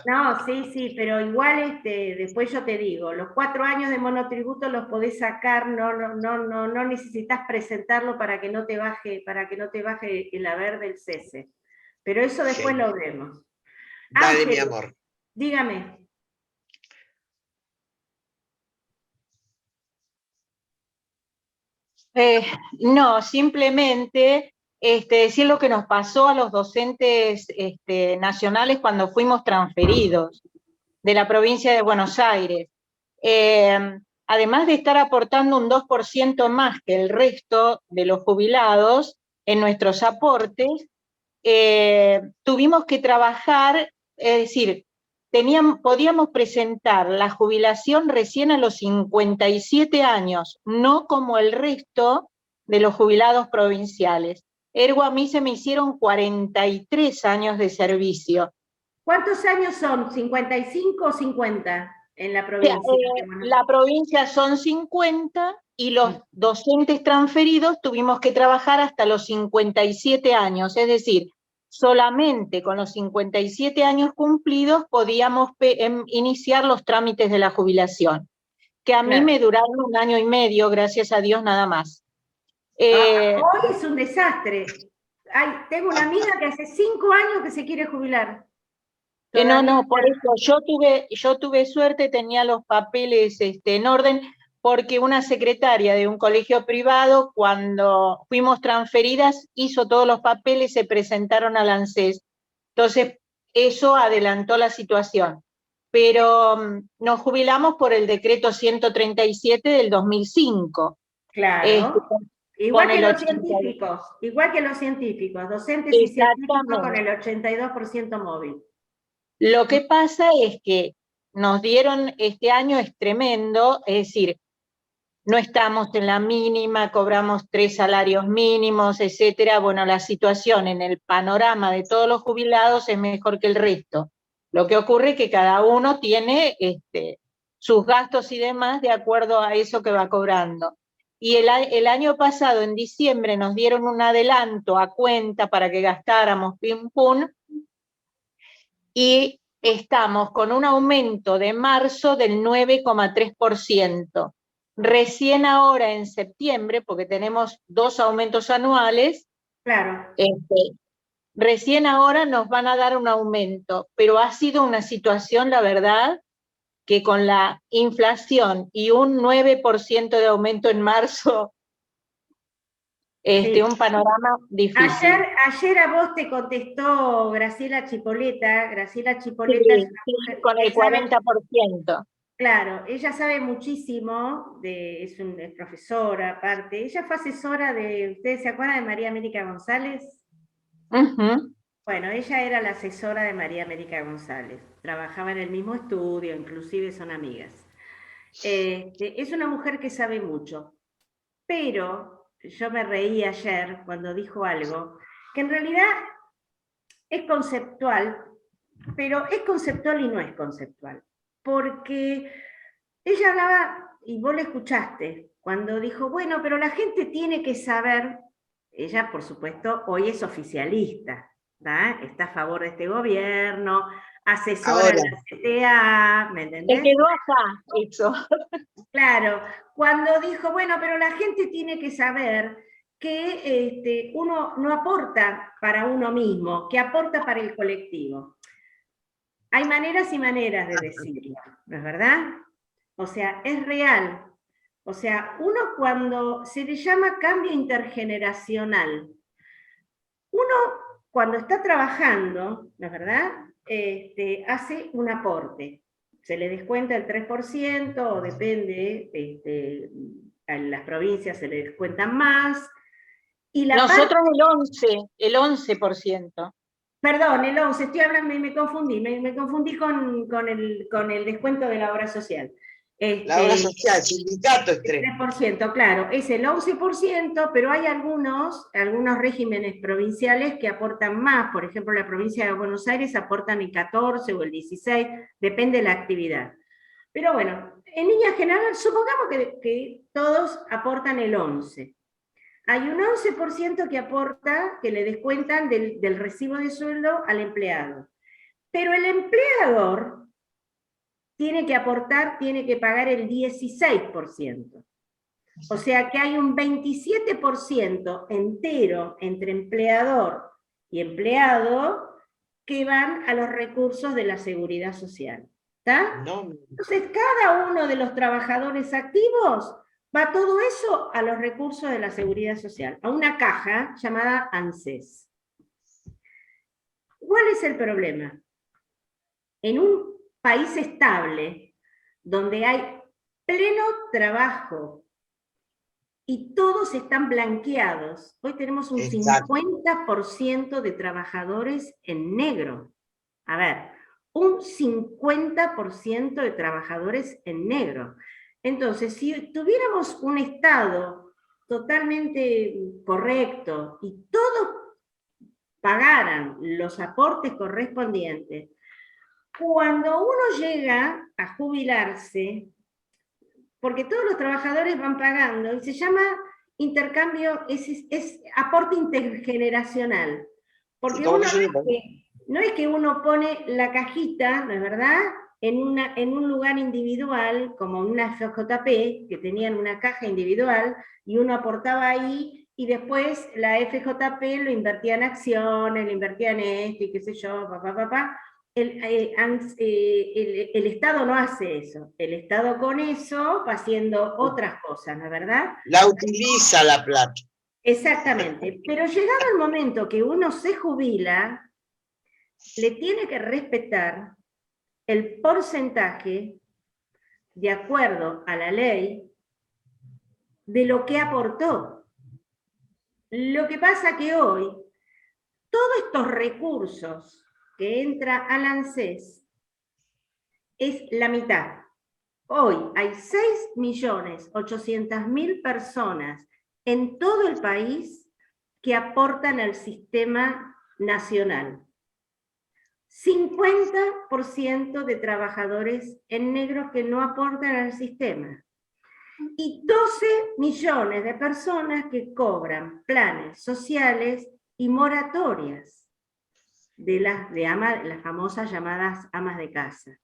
No, sí, pero igual después yo te digo, los 4 años de monotributo los podés sacar, no necesitas presentarlo para que no te baje el haber del cese. Pero eso después lo vemos. Dale, mi amor. Dígame. No, simplemente decir lo que nos pasó a los docentes nacionales cuando fuimos transferidos de la provincia de Buenos Aires. Además de estar aportando un 2% más que el resto de los jubilados en nuestros aportes, tuvimos que trabajar, es decir, podíamos presentar la jubilación recién a los 57 años, no como el resto de los jubilados provinciales. Ergo, a mí se me hicieron 43 años de servicio. ¿Cuántos años son? ¿55 o 50 en la O sea, provincia? la provincia son 50 y los docentes transferidos tuvimos que trabajar hasta los 57 años, es decir, solamente con los 57 años cumplidos podíamos iniciar los trámites de la jubilación, que a mí Claro. me duraron 1 año y medio, gracias a Dios, nada más. Hoy es un desastre. Tengo una amiga que hace 5 años que se quiere jubilar. No, por eso yo tuve suerte, tenía los papeles en orden, porque una secretaria de un colegio privado, cuando fuimos transferidas, hizo todos los papeles, se presentaron al ANSES. Entonces, eso adelantó la situación. Pero nos jubilamos por el decreto 137 del 2005. Claro. Igual que los 80. científicos, docentes y científicos con el 82% móvil. Lo que pasa es que nos dieron, este año es tremendo, es decir, no estamos en la mínima, cobramos 3 salarios mínimos, etcétera. Bueno, la situación en el panorama de todos los jubilados es mejor que el resto. Lo que ocurre es que cada uno tiene sus gastos y demás de acuerdo a eso que va cobrando. Y el año pasado, en diciembre, nos dieron un adelanto a cuenta para que gastáramos pim pum, y estamos con un aumento de marzo del 9,3%. Recién ahora en septiembre, porque tenemos 2 aumentos anuales, claro. Recién ahora nos van a dar un aumento, pero ha sido una situación, la verdad, que con la inflación y un 9% de aumento en marzo, Sí. Un panorama difícil. Ayer a vos te contestó Graciela Chipoleta. Graciela Chipoleta Sí, es una mujer con el 40%. Claro, ella sabe muchísimo, es profesora aparte. Ella fue asesora ¿ustedes se acuerdan de María América González? Uh-huh. Bueno, ella era la asesora de María América González. Trabajaba en el mismo estudio, inclusive son amigas. Es una mujer que sabe mucho, pero yo me reí ayer cuando dijo algo que en realidad es conceptual, pero es conceptual y no es conceptual. Porque ella hablaba, y vos la escuchaste, cuando dijo, bueno, pero la gente tiene que saber, ella por supuesto hoy es oficialista, ¿verdad? Está a favor de este gobierno, asesora de la CTA, ¿me entendés? Se quedó acá, eso. Claro, cuando dijo, bueno, pero la gente tiene que saber que uno no aporta para uno mismo, que aporta para el colectivo. Hay maneras y maneras de decirlo, ¿no es verdad? O sea, es real. O sea, uno cuando se le llama cambio intergeneracional, uno cuando está trabajando, ¿no es verdad? Hace un aporte. Se le descuenta el 3%, o depende, en las provincias se le descuentan más. Y nosotros el 11%. Perdón, el 11, estoy hablando, me confundí con el descuento de la obra social. La obra social, sindicato es 3. 3%, claro, es el 11%, pero hay algunos regímenes provinciales que aportan más. Por ejemplo, la provincia de Buenos Aires aportan el 14 o el 16, depende de la actividad. Pero bueno, en línea general, supongamos que todos aportan el 11%. Hay un 11% que aporta, que le descuentan del recibo de sueldo al empleado. Pero el empleador tiene que aportar, tiene que pagar el 16%. O sea que hay un 27% entero entre empleador y empleado que van a los recursos de la seguridad social. ¿Está? No. Entonces, cada uno de los trabajadores activos Va todo eso a los recursos de la Seguridad Social, a una caja llamada ANSES. ¿Cuál es el problema? En un país estable, donde hay pleno trabajo y todos están blanqueados, hoy tenemos un Exacto. 50% de trabajadores en negro. A ver, un 50% de trabajadores en negro. Entonces, si tuviéramos un Estado totalmente correcto y todos pagaran los aportes correspondientes, cuando uno llega a jubilarse, porque todos los trabajadores van pagando, y se llama intercambio, es aporte intergeneracional, porque uno no es que uno pone la cajita, ¿no es verdad?, en un lugar individual, como una FJP, que tenían una caja individual, y uno aportaba ahí, y después la FJP lo invertía en acciones, lo invertía en esto, y qué sé yo, El Estado no hace eso. El Estado con eso va haciendo otras cosas, ¿no es verdad? La utiliza la plata. Exactamente. Pero llegado el momento que uno se jubila, le tiene que respetar el porcentaje, de acuerdo a la ley, de lo que aportó. Lo que pasa que hoy, todos estos recursos que entra al ANSES es la mitad. Hoy hay 6.800.000 personas en todo el país que aportan al sistema nacional. 50% de trabajadores en negro que no aportan al sistema. Y 12 millones de personas que cobran planes sociales y moratorias de las famosas llamadas amas de casa,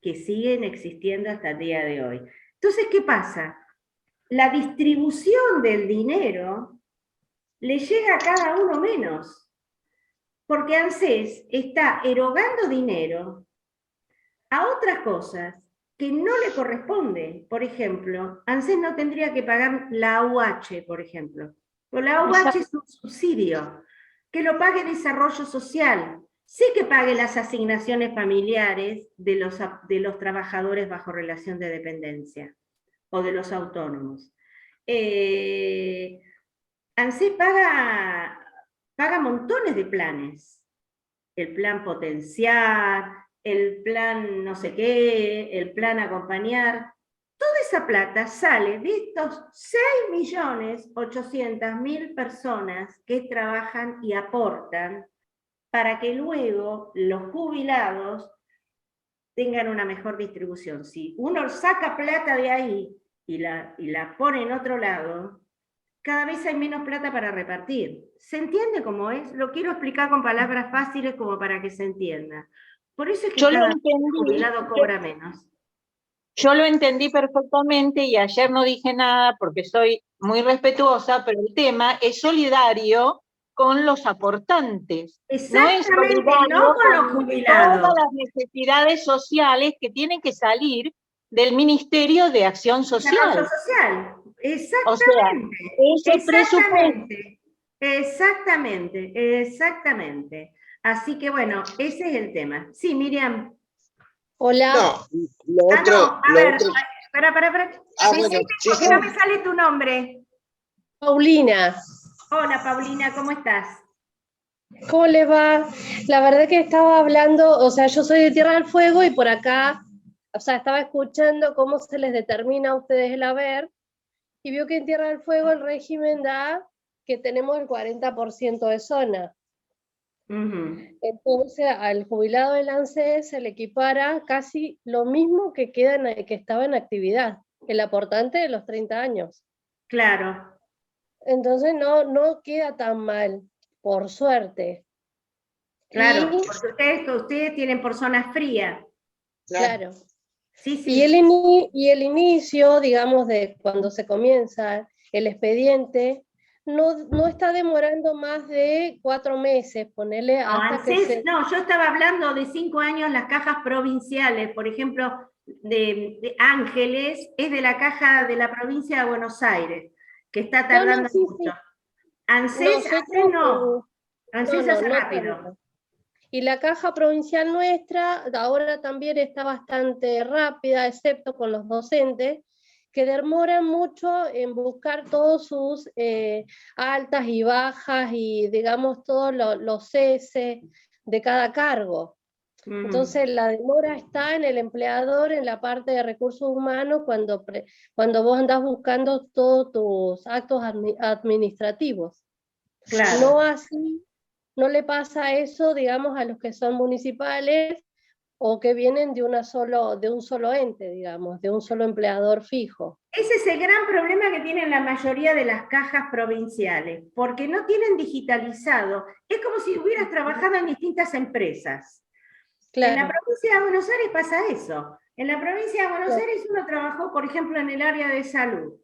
que siguen existiendo hasta el día de hoy. Entonces, ¿qué pasa? La distribución del dinero le llega a cada uno menos, porque ANSES está erogando dinero a otras cosas que no le corresponden. Por ejemplo, ANSES no tendría que pagar la AUH, por ejemplo. Pero la AUH es un subsidio, que lo pague Desarrollo Social. Sí que pague las asignaciones familiares de los trabajadores bajo relación de dependencia o de los autónomos. ANSES paga montones de planes. El plan potenciar, el plan no sé qué, el plan acompañar. Toda esa plata sale de estos 6.800.000 personas que trabajan y aportan para que luego los jubilados tengan una mejor distribución. Si uno saca plata de ahí y la pone en otro lado, cada vez hay menos plata para repartir. ¿Se entiende cómo es? Lo quiero explicar con palabras fáciles como para que se entienda. Por eso es que cada jubilado cobra menos. Yo lo entendí perfectamente y ayer no dije nada porque soy muy respetuosa, pero el tema es solidario con los aportantes. Exactamente, no con los jubilados. Todas las necesidades sociales que tienen que salir del Ministerio de Acción Social. Desarrollo Social, exactamente. O sea, ese presupuesto. Exactamente. Así que bueno, ese es el tema. Sí, Miriam. Hola. No, lo otro. Espera. Bueno, sí, ¿Por qué no me sale tu nombre? Paulina. Hola, Paulina, ¿cómo estás? ¿Cómo les va? La verdad que estaba hablando, o sea, yo soy de Tierra del Fuego y por acá, o sea, estaba escuchando cómo se les determina a ustedes el haber y veo que en Tierra del Fuego el régimen da que tenemos el 40% de zona. Entonces al jubilado del ANSES se le equipara casi lo mismo que estaba en actividad, el aportante de los 30 años. Claro. Entonces no queda tan mal, por suerte. Claro, porque ustedes tienen por zona fría. Claro. Sí. Y el inicio, digamos, de cuando se comienza el expediente, no está demorando más de 4 meses, ponerle hasta que No, yo estaba hablando de 5 años las cajas provinciales, por ejemplo, de Ángeles es de la caja de la provincia de Buenos Aires, que está tardando sí, mucho. sí. ANSES no. ANSES hace no rápido. tanto. Y la caja provincial nuestra ahora también está bastante rápida, excepto con los docentes, que demoran mucho en buscar todos sus altas y bajas y, digamos, todos los ceses de cada cargo. Entonces la demora está en el empleador, en la parte de recursos humanos, cuando vos andás buscando todos tus actos administrativos. Claro. No así, no le pasa eso, digamos, a los que son municipales o que vienen de un solo ente, digamos, de un solo empleador fijo. Ese es el gran problema que tienen la mayoría de las cajas provinciales, porque no tienen digitalizado. Es como si hubieras trabajado en distintas empresas. Claro. En la provincia de Buenos Aires pasa eso. En la provincia de Buenos Aires uno trabajó, por ejemplo, en el área de salud.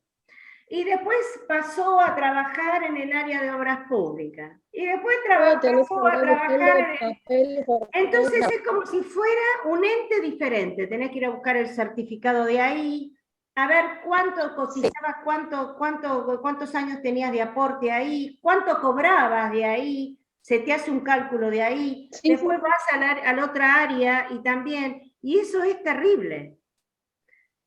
Y después pasó a trabajar en el área de obras públicas. Y después pasó a trabajar en... Entonces es como si fuera un ente diferente. Tenés que ir a buscar el certificado de ahí, a ver cuánto cotizabas, cuántos años tenías de aporte ahí, cuánto cobrabas de ahí, se te hace un cálculo de ahí, sí, después sí. Vas a la otra área y también, y eso es terrible.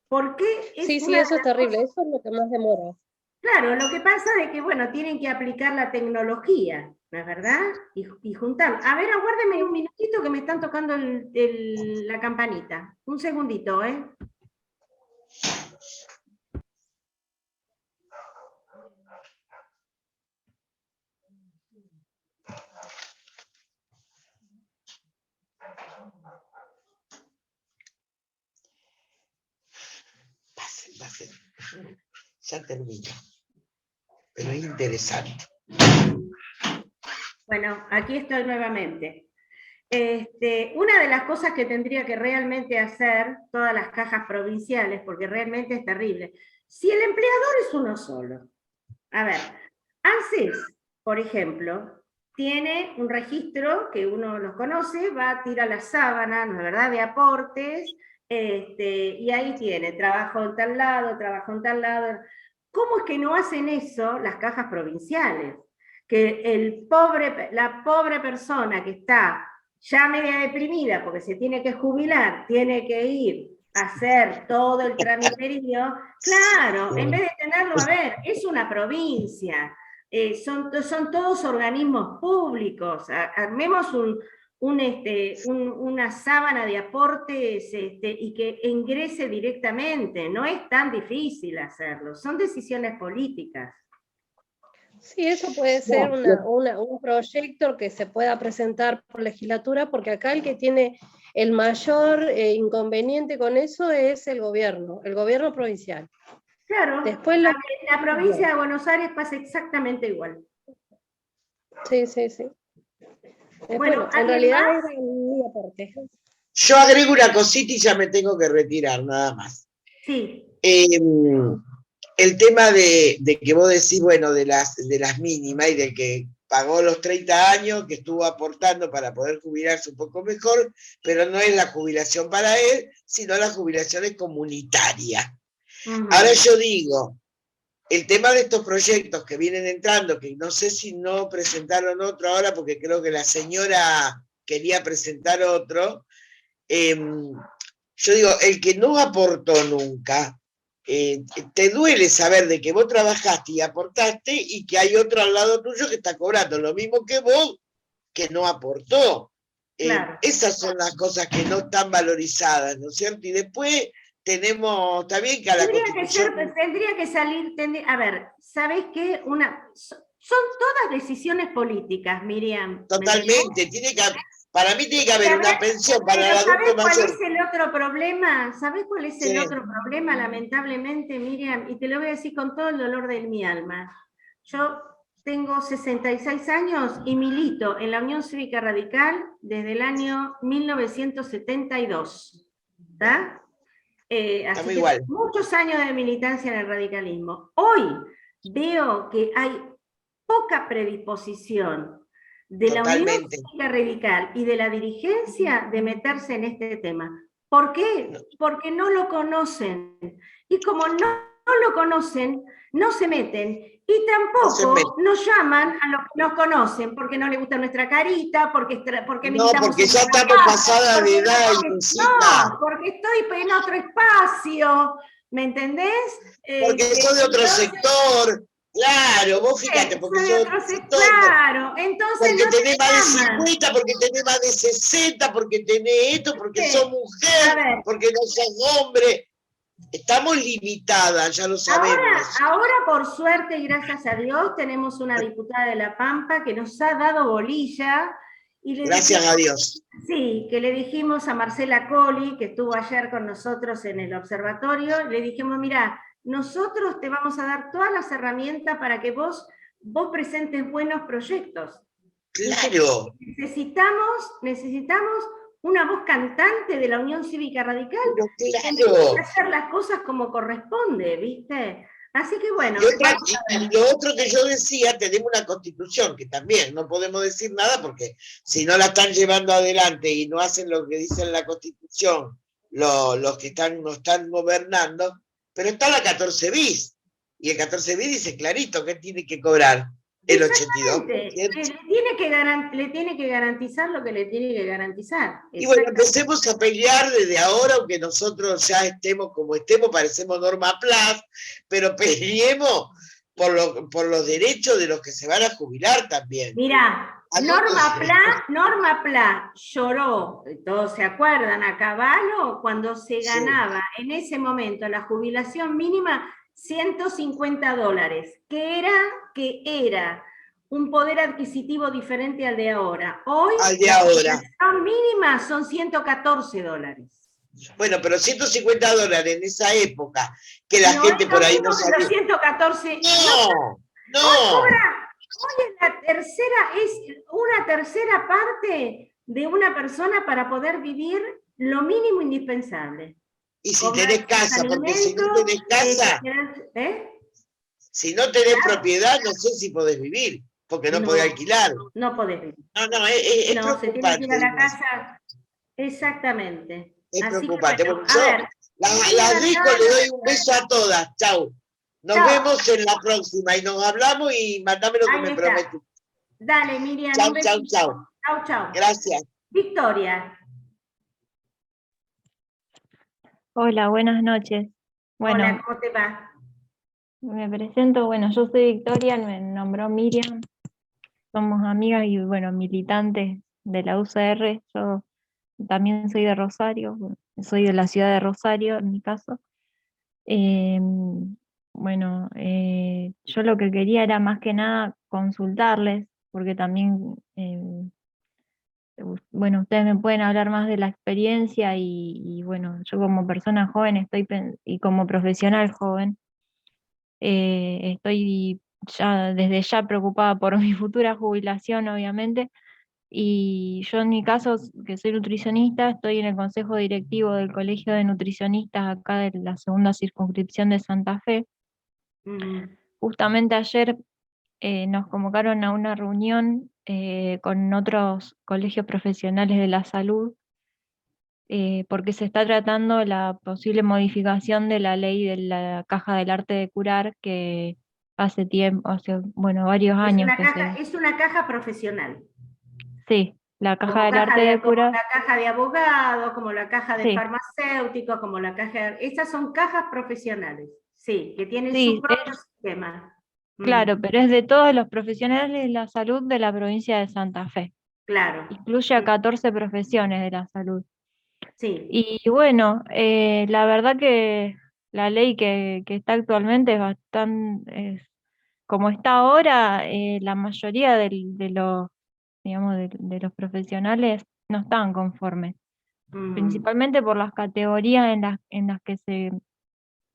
¿Por qué? Sí, eso es terrible, eso es lo que más demora. Claro, lo que pasa es que, bueno, tienen que aplicar la tecnología, ¿no es verdad? Y juntar. A ver, aguárdeme un minutito que me están tocando la campanita. Un segundito, ¿eh? Pasen. Ya termino. Pero es interesante. Bueno, aquí estoy nuevamente. Una de las cosas que tendría que realmente hacer todas las cajas provinciales, porque realmente es terrible, si el empleador es uno solo. A ver, ANSES, por ejemplo, tiene un registro que uno los conoce, va, tira la sábana, ¿no es verdad?, de aportes, y ahí tiene, trabajo en tal lado, trabajo en tal lado. ¿Cómo es que no hacen eso las cajas provinciales? Que la pobre persona que está ya media deprimida porque se tiene que jubilar, tiene que ir a hacer todo el tramiterío, claro, en vez de tenerlo, a ver, es una provincia, son todos organismos públicos, armemos una sábana de aportes y que ingrese directamente, no es tan difícil hacerlo, son decisiones políticas. Sí, eso puede ser un proyecto que se pueda presentar por legislatura, porque acá el que tiene el mayor inconveniente con eso es el gobierno provincial. Claro, después la provincia de Buenos Aires pasa exactamente igual. Sí. Bueno, en realidad era un aporte. Yo agrego una cosita y ya me tengo que retirar, nada más. Sí. El tema de que vos decís, bueno, de las mínimas y del que pagó los 30 años, que estuvo aportando para poder jubilarse un poco mejor, pero no es la jubilación para él, sino la jubilación es comunitaria. Ahora yo digo, el tema de estos proyectos que vienen entrando, que no sé si no presentaron otro ahora, porque creo que la señora quería presentar otro, yo digo, el que no aportó nunca, te duele saber de que vos trabajaste y aportaste y que hay otro al lado tuyo que está cobrando lo mismo que vos, que no aportó. Claro. Esas son las cosas que no están valorizadas, ¿no es cierto? Y después tenemos también que a la Constitución... Tendría que salir, a ver, ¿sabés qué? Son todas decisiones políticas, Miriam. Totalmente, para mí tiene que haber una pensión para el adulto mayor. ¿Sabés cuál es el otro problema? ¿Sabés cuál es el otro problema, lamentablemente, Miriam? Y te lo voy a decir con todo el dolor de mi alma. Yo tengo 66 años y milito en la Unión Cívica Radical desde el año 1972. ¿Está? Así que igual. Muchos años de militancia en el radicalismo. Hoy veo que hay poca predisposición de la Unión Cívica Radical y de la dirigencia de meterse en este tema. ¿Por qué? Porque no lo conocen. Y como no lo conocen, no se meten. Y tampoco nos llaman a los que nos conocen, porque no les gusta nuestra carita, porque No, porque ya estamos pasada de edad, Inesita. No, porque estoy en otro espacio, ¿me entendés? Porque soy de otro sector. Claro, vos fíjate, porque soy soy de de otro otro sector. sector. Claro, entonces Porque no tenés te más de llaman. 50, porque tenés más de 60, porque tenés esto, porque sos A mujer, ver. porque no sos hombre. Estamos limitadas, ya lo sabemos. Ahora, por suerte y gracias a Dios, tenemos una diputada de La Pampa que nos ha dado bolilla. Y le Gracias a Dios. Sí, que le dijimos a Marcela Colli, que estuvo ayer con nosotros en el observatorio, le dijimos, mira, nosotros te vamos a dar todas las herramientas para que vos presentes buenos proyectos. Claro. Necesitamos una voz cantante de la Unión Cívica Radical, claro, que hacer las cosas como corresponde, ¿viste? Así que bueno. Y lo otro que yo decía, tenemos una constitución, que también no podemos decir nada, porque si no la están llevando adelante y no hacen lo que dice la constitución, los que nos están gobernando, pero está la 14 bis, y el 14 bis dice clarito que tiene que cobrar el 82%. Le tiene que garantizar lo que le tiene que garantizar. Y bueno, empecemos a pelear desde ahora, aunque nosotros ya estemos como estemos, parecemos Norma Plas, pero peleemos por los derechos de los que se van a jubilar también. Mirá, Norma Plas lloró, todos se acuerdan, a caballo, cuando se ganaba en ese momento la jubilación mínima $150, que era un poder adquisitivo diferente al de ahora. Hoy la jubilación mínima son $114. Bueno, pero $150 en esa época, que la gente por ahí no sabía. 114. No. Hoy es una tercera parte de una persona para poder vivir lo mínimo indispensable. Y si tenés casa, porque si no tenés casa, si no tenés propiedad, no sé si podés vivir, porque no podés alquilar. No podés vivir. No, es preocupante. Se tiene que ir a la casa. Exactamente. Es así preocupante. Bueno, las rico, le doy un beso a todas. Chau. Nos vemos en la próxima y nos hablamos y mandame lo que me prometí. Dale, Miriam. Chau. Chau. Gracias. Victoria. Hola, buenas noches. Bueno, hola, ¿cómo te va? Me presento, bueno, yo soy Victoria, me nombró Miriam, somos amigas y bueno, militantes de la UCR, yo también soy de Rosario, soy de la ciudad de Rosario en mi caso. Bueno, yo lo que quería era más que nada consultarles, porque también, bueno, ustedes me pueden hablar más de la experiencia y bueno, yo como persona joven y como profesional joven, estoy desde ya preocupada por mi futura jubilación, obviamente, y yo en mi caso, que soy nutricionista, estoy en el consejo directivo del Colegio de Nutricionistas acá de la segunda circunscripción de Santa Fe. Justamente ayer nos convocaron a una reunión con otros colegios profesionales de la salud, porque se está tratando la posible modificación de la ley de la Caja del Arte de Curar, que hace tiempo, varios años. Es una caja profesional. Sí, la Caja del Arte de Curar. Como la caja de abogados, como la caja de farmacéuticos, como la caja... Estas son cajas profesionales, sí, que tienen su propio sistema. Claro, pero es de todos los profesionales de la salud de la provincia de Santa Fe. Claro. Incluye a 14 profesiones de la salud. Sí. Y bueno, la verdad que la ley que está actualmente es bastante, como está ahora, la mayoría de los, digamos, de los profesionales no están conformes, principalmente por las categorías en las que se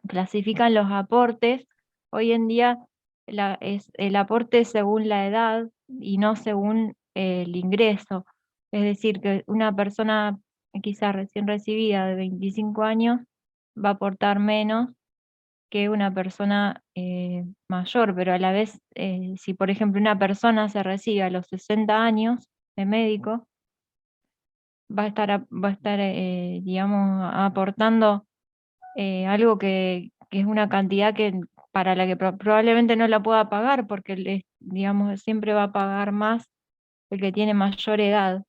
clasifican los aportes. Hoy en día el aporte según la edad y no según el ingreso. Es decir, que una persona quizás recién recibida de 25 años va a aportar menos que una persona mayor, pero a la vez, si por ejemplo una persona se recibe a los 60 años de médico, va a estar digamos, aportando algo que es una cantidad que para la que probablemente no la pueda pagar, porque digamos, siempre va a pagar más el que tiene mayor edad.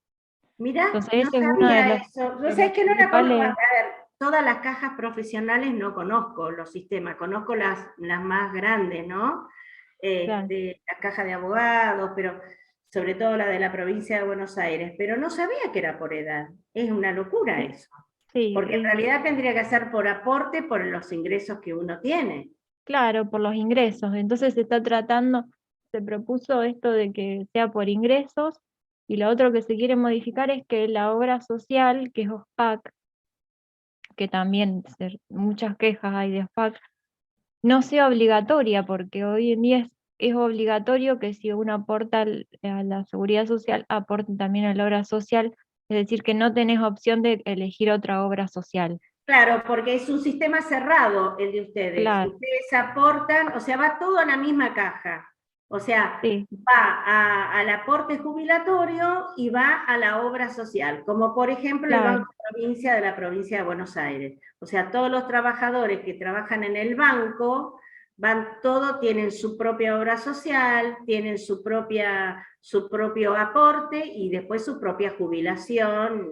Mirá, Entonces no ese es uno sabía eso. de Vos los sabés que no la conozco. A principales. ver, todas las cajas profesionales no conozco los sistemas, conozco las más grandes, ¿no? Claro, La caja de abogados, pero sobre todo la de la provincia de Buenos Aires, pero no sabía que era por edad. Es una locura sí, eso, sí, porque en realidad tendría que ser por aporte, por los ingresos que uno tiene. claro, por los ingresos. Entonces se está tratando, se propuso esto de que sea por ingresos, y lo otro que se quiere modificar es que la obra social, que es OSPAC, que también muchas quejas hay de OSPAC, no sea obligatoria, porque hoy en día es obligatorio que si uno aporta a la seguridad social, aporte también a la obra social, es decir, que no tenés opción de elegir otra obra social. Claro, porque es un sistema cerrado el de ustedes. Claro, Ustedes aportan, o sea, va todo a la misma caja. O sea, sí, va al aporte jubilatorio y va a la obra social, como por ejemplo el claro, Banco Provincia de la provincia de Buenos Aires. O sea, todos los trabajadores que trabajan en el banco, tienen su propia obra social, tienen su propio aporte y después su propia jubilación,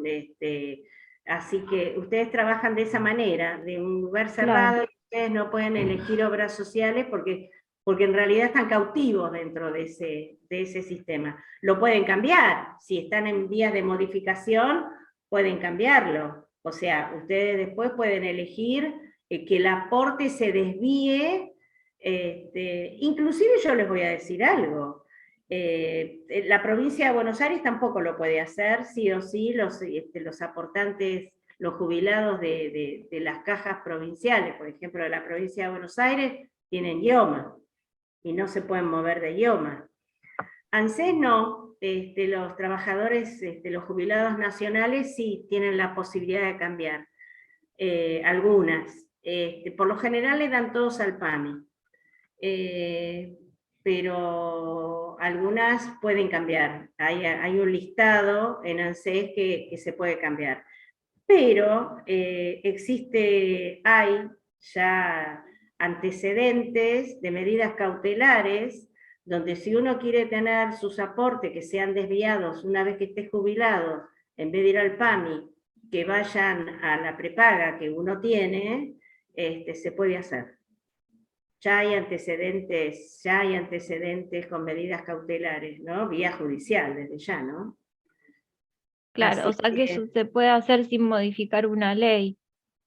así que ustedes trabajan de esa manera, de un lugar claro, cerrado, y ustedes no pueden elegir obras sociales porque en realidad están cautivos dentro de ese sistema. Lo pueden cambiar, si están en vías de modificación, pueden cambiarlo. O sea, ustedes después pueden elegir que el aporte se desvíe, inclusive yo les voy a decir algo. La provincia de Buenos Aires tampoco lo puede hacer, sí o sí, los aportantes, los jubilados de las cajas provinciales, por ejemplo, de la provincia de Buenos Aires, tienen IOMA y no se pueden mover de IOMA. ANSES no, los trabajadores, los jubilados nacionales sí tienen la posibilidad de cambiar, algunas. Por lo general le dan todos al PAMI. Pero algunas pueden cambiar. Hay un listado en ANSES que se puede cambiar. Pero hay ya antecedentes de medidas cautelares donde si uno quiere tener sus aportes que sean desviados una vez que esté jubilado, en vez de ir al PAMI, que vayan a la prepaga que uno tiene, se puede hacer. Ya hay antecedentes con medidas cautelares, ¿no? Vía judicial desde ya, ¿no? claro. Así O sea que eso que, se puede hacer sin modificar una ley,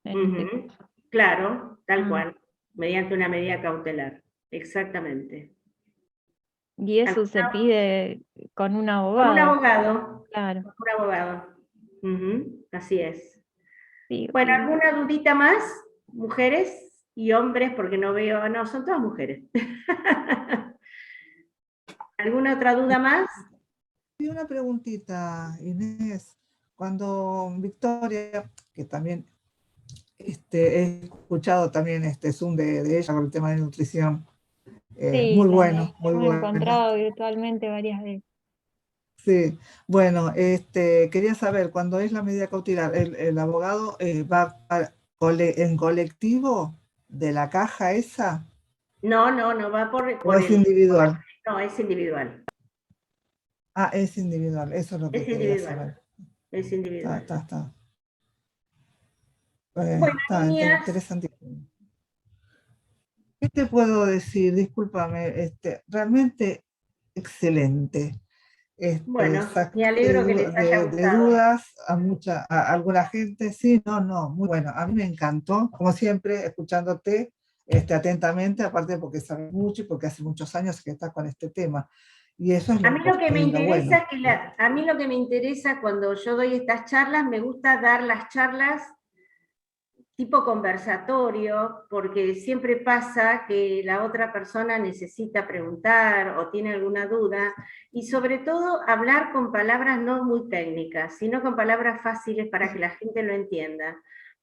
en este caso. claro, tal Mm. cual, mediante una medida cautelar, exactamente. Y eso se pide con un abogado, claro. Con un abogado. Así es. Sí, Bueno, ¿alguna dudita más? Mujeres y hombres, porque no veo, no, son todas mujeres. ¿Alguna otra duda más? Y una preguntita, Inés. Cuando Victoria, que también he escuchado también este Zoom de ella con el tema de nutrición, sí, muy nos bueno, muy hemos bueno. encontrado virtualmente varias veces. Sí, bueno, quería saber, cuando es la medida cautelar, el abogado va en colectivo de la caja esa No, va o es individual. no, es individual. Ah, es individual, eso es lo que Es quería individual, saber. es individual. Está. Bueno, Está niñas, interesantísimo. ¿Qué te puedo decir? Discúlpame, realmente excelente. bueno, me Sacaste alegro que les haya de gustado. dudas a alguna gente. Sí, no, muy bueno. A mí me encantó, como siempre, escuchándote atentamente, aparte porque sabes mucho y porque hace muchos años que estás con este tema. Y eso es A mí lo que me lo interesa bueno. es a mí lo que me interesa cuando yo doy estas charlas, me gusta dar las charlas tipo conversatorio, porque siempre pasa que la otra persona necesita preguntar o tiene alguna duda, y sobre todo hablar con palabras no muy técnicas, sino con palabras fáciles para que la gente lo entienda.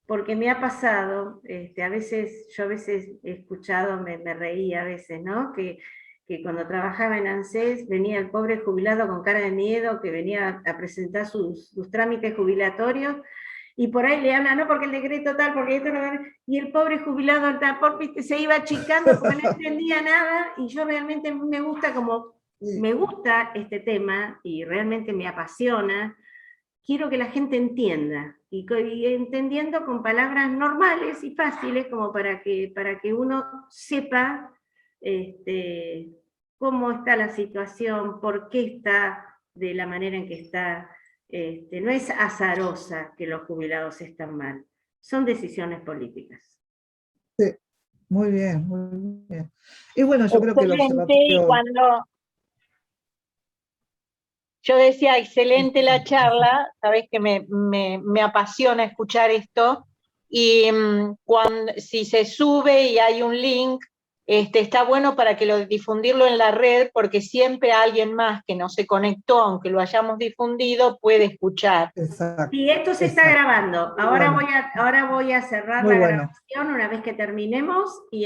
Porque me ha pasado, yo a veces he escuchado, me reí a veces, ¿no? Que que cuando trabajaba en ANSES venía el pobre jubilado con cara de miedo, que venía a presentar sus trámites jubilatorios, y por ahí le hablan, no, porque el decreto tal, porque esto no, y el pobre jubilado el tapor, viste, se iba achicando porque no entendía nada, y yo realmente me gusta este tema, y realmente me apasiona. Quiero que la gente entienda, y entendiendo con palabras normales y fáciles, como para que uno sepa cómo está la situación, por qué está de la manera en que está. No es azarosa que los jubilados están mal, son decisiones políticas. Sí, muy bien, muy bien. Y bueno, yo creo que el Excelente, y observatorio... cuando yo decía, excelente la charla, sabés que me apasiona escuchar esto, y si se sube y hay un link, está bueno para que difundirlo en la red, porque siempre alguien más que no se conectó, aunque lo hayamos difundido, puede escuchar. Exacto. Y esto se está grabando. Ahora, Bueno. ahora voy a cerrar Muy la bueno. grabación una vez que terminemos, y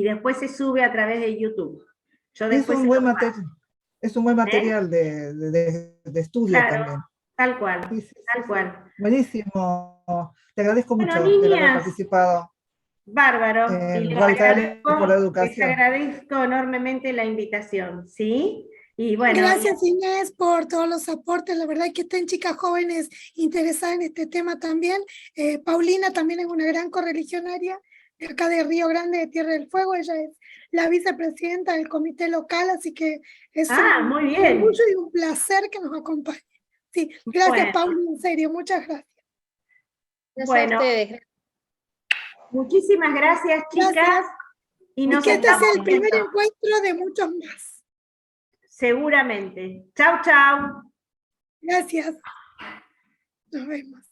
después se sube a través de YouTube. Yo Es después un se buen lo material. paso. Es un buen material de estudio Claro, también. tal cual, Sí, sí, tal sí. cual. Buenísimo. Te agradezco Bueno, mucho de haber niñas, participado bárbaro, y en Radicales por la les Educación. agradezco enormemente la invitación, ¿sí? Y bueno, Gracias, Inés, por todos los aportes. La verdad es que están chicas jóvenes interesadas en este tema también. Paulina también es una gran correligionaria de acá de Río Grande, de Tierra del Fuego. Ella es la vicepresidenta del comité local, así que es un muy bien. orgullo y un placer que nos acompañe. Sí, gracias, Bueno. Paulina, en serio, muchas gracias. Gracias Bueno. a ustedes. Muchísimas gracias, chicas. Gracias. Y nos que este sea estamos el primer viendo. encuentro de muchos más. Seguramente. Chau, chau. Gracias. Nos vemos.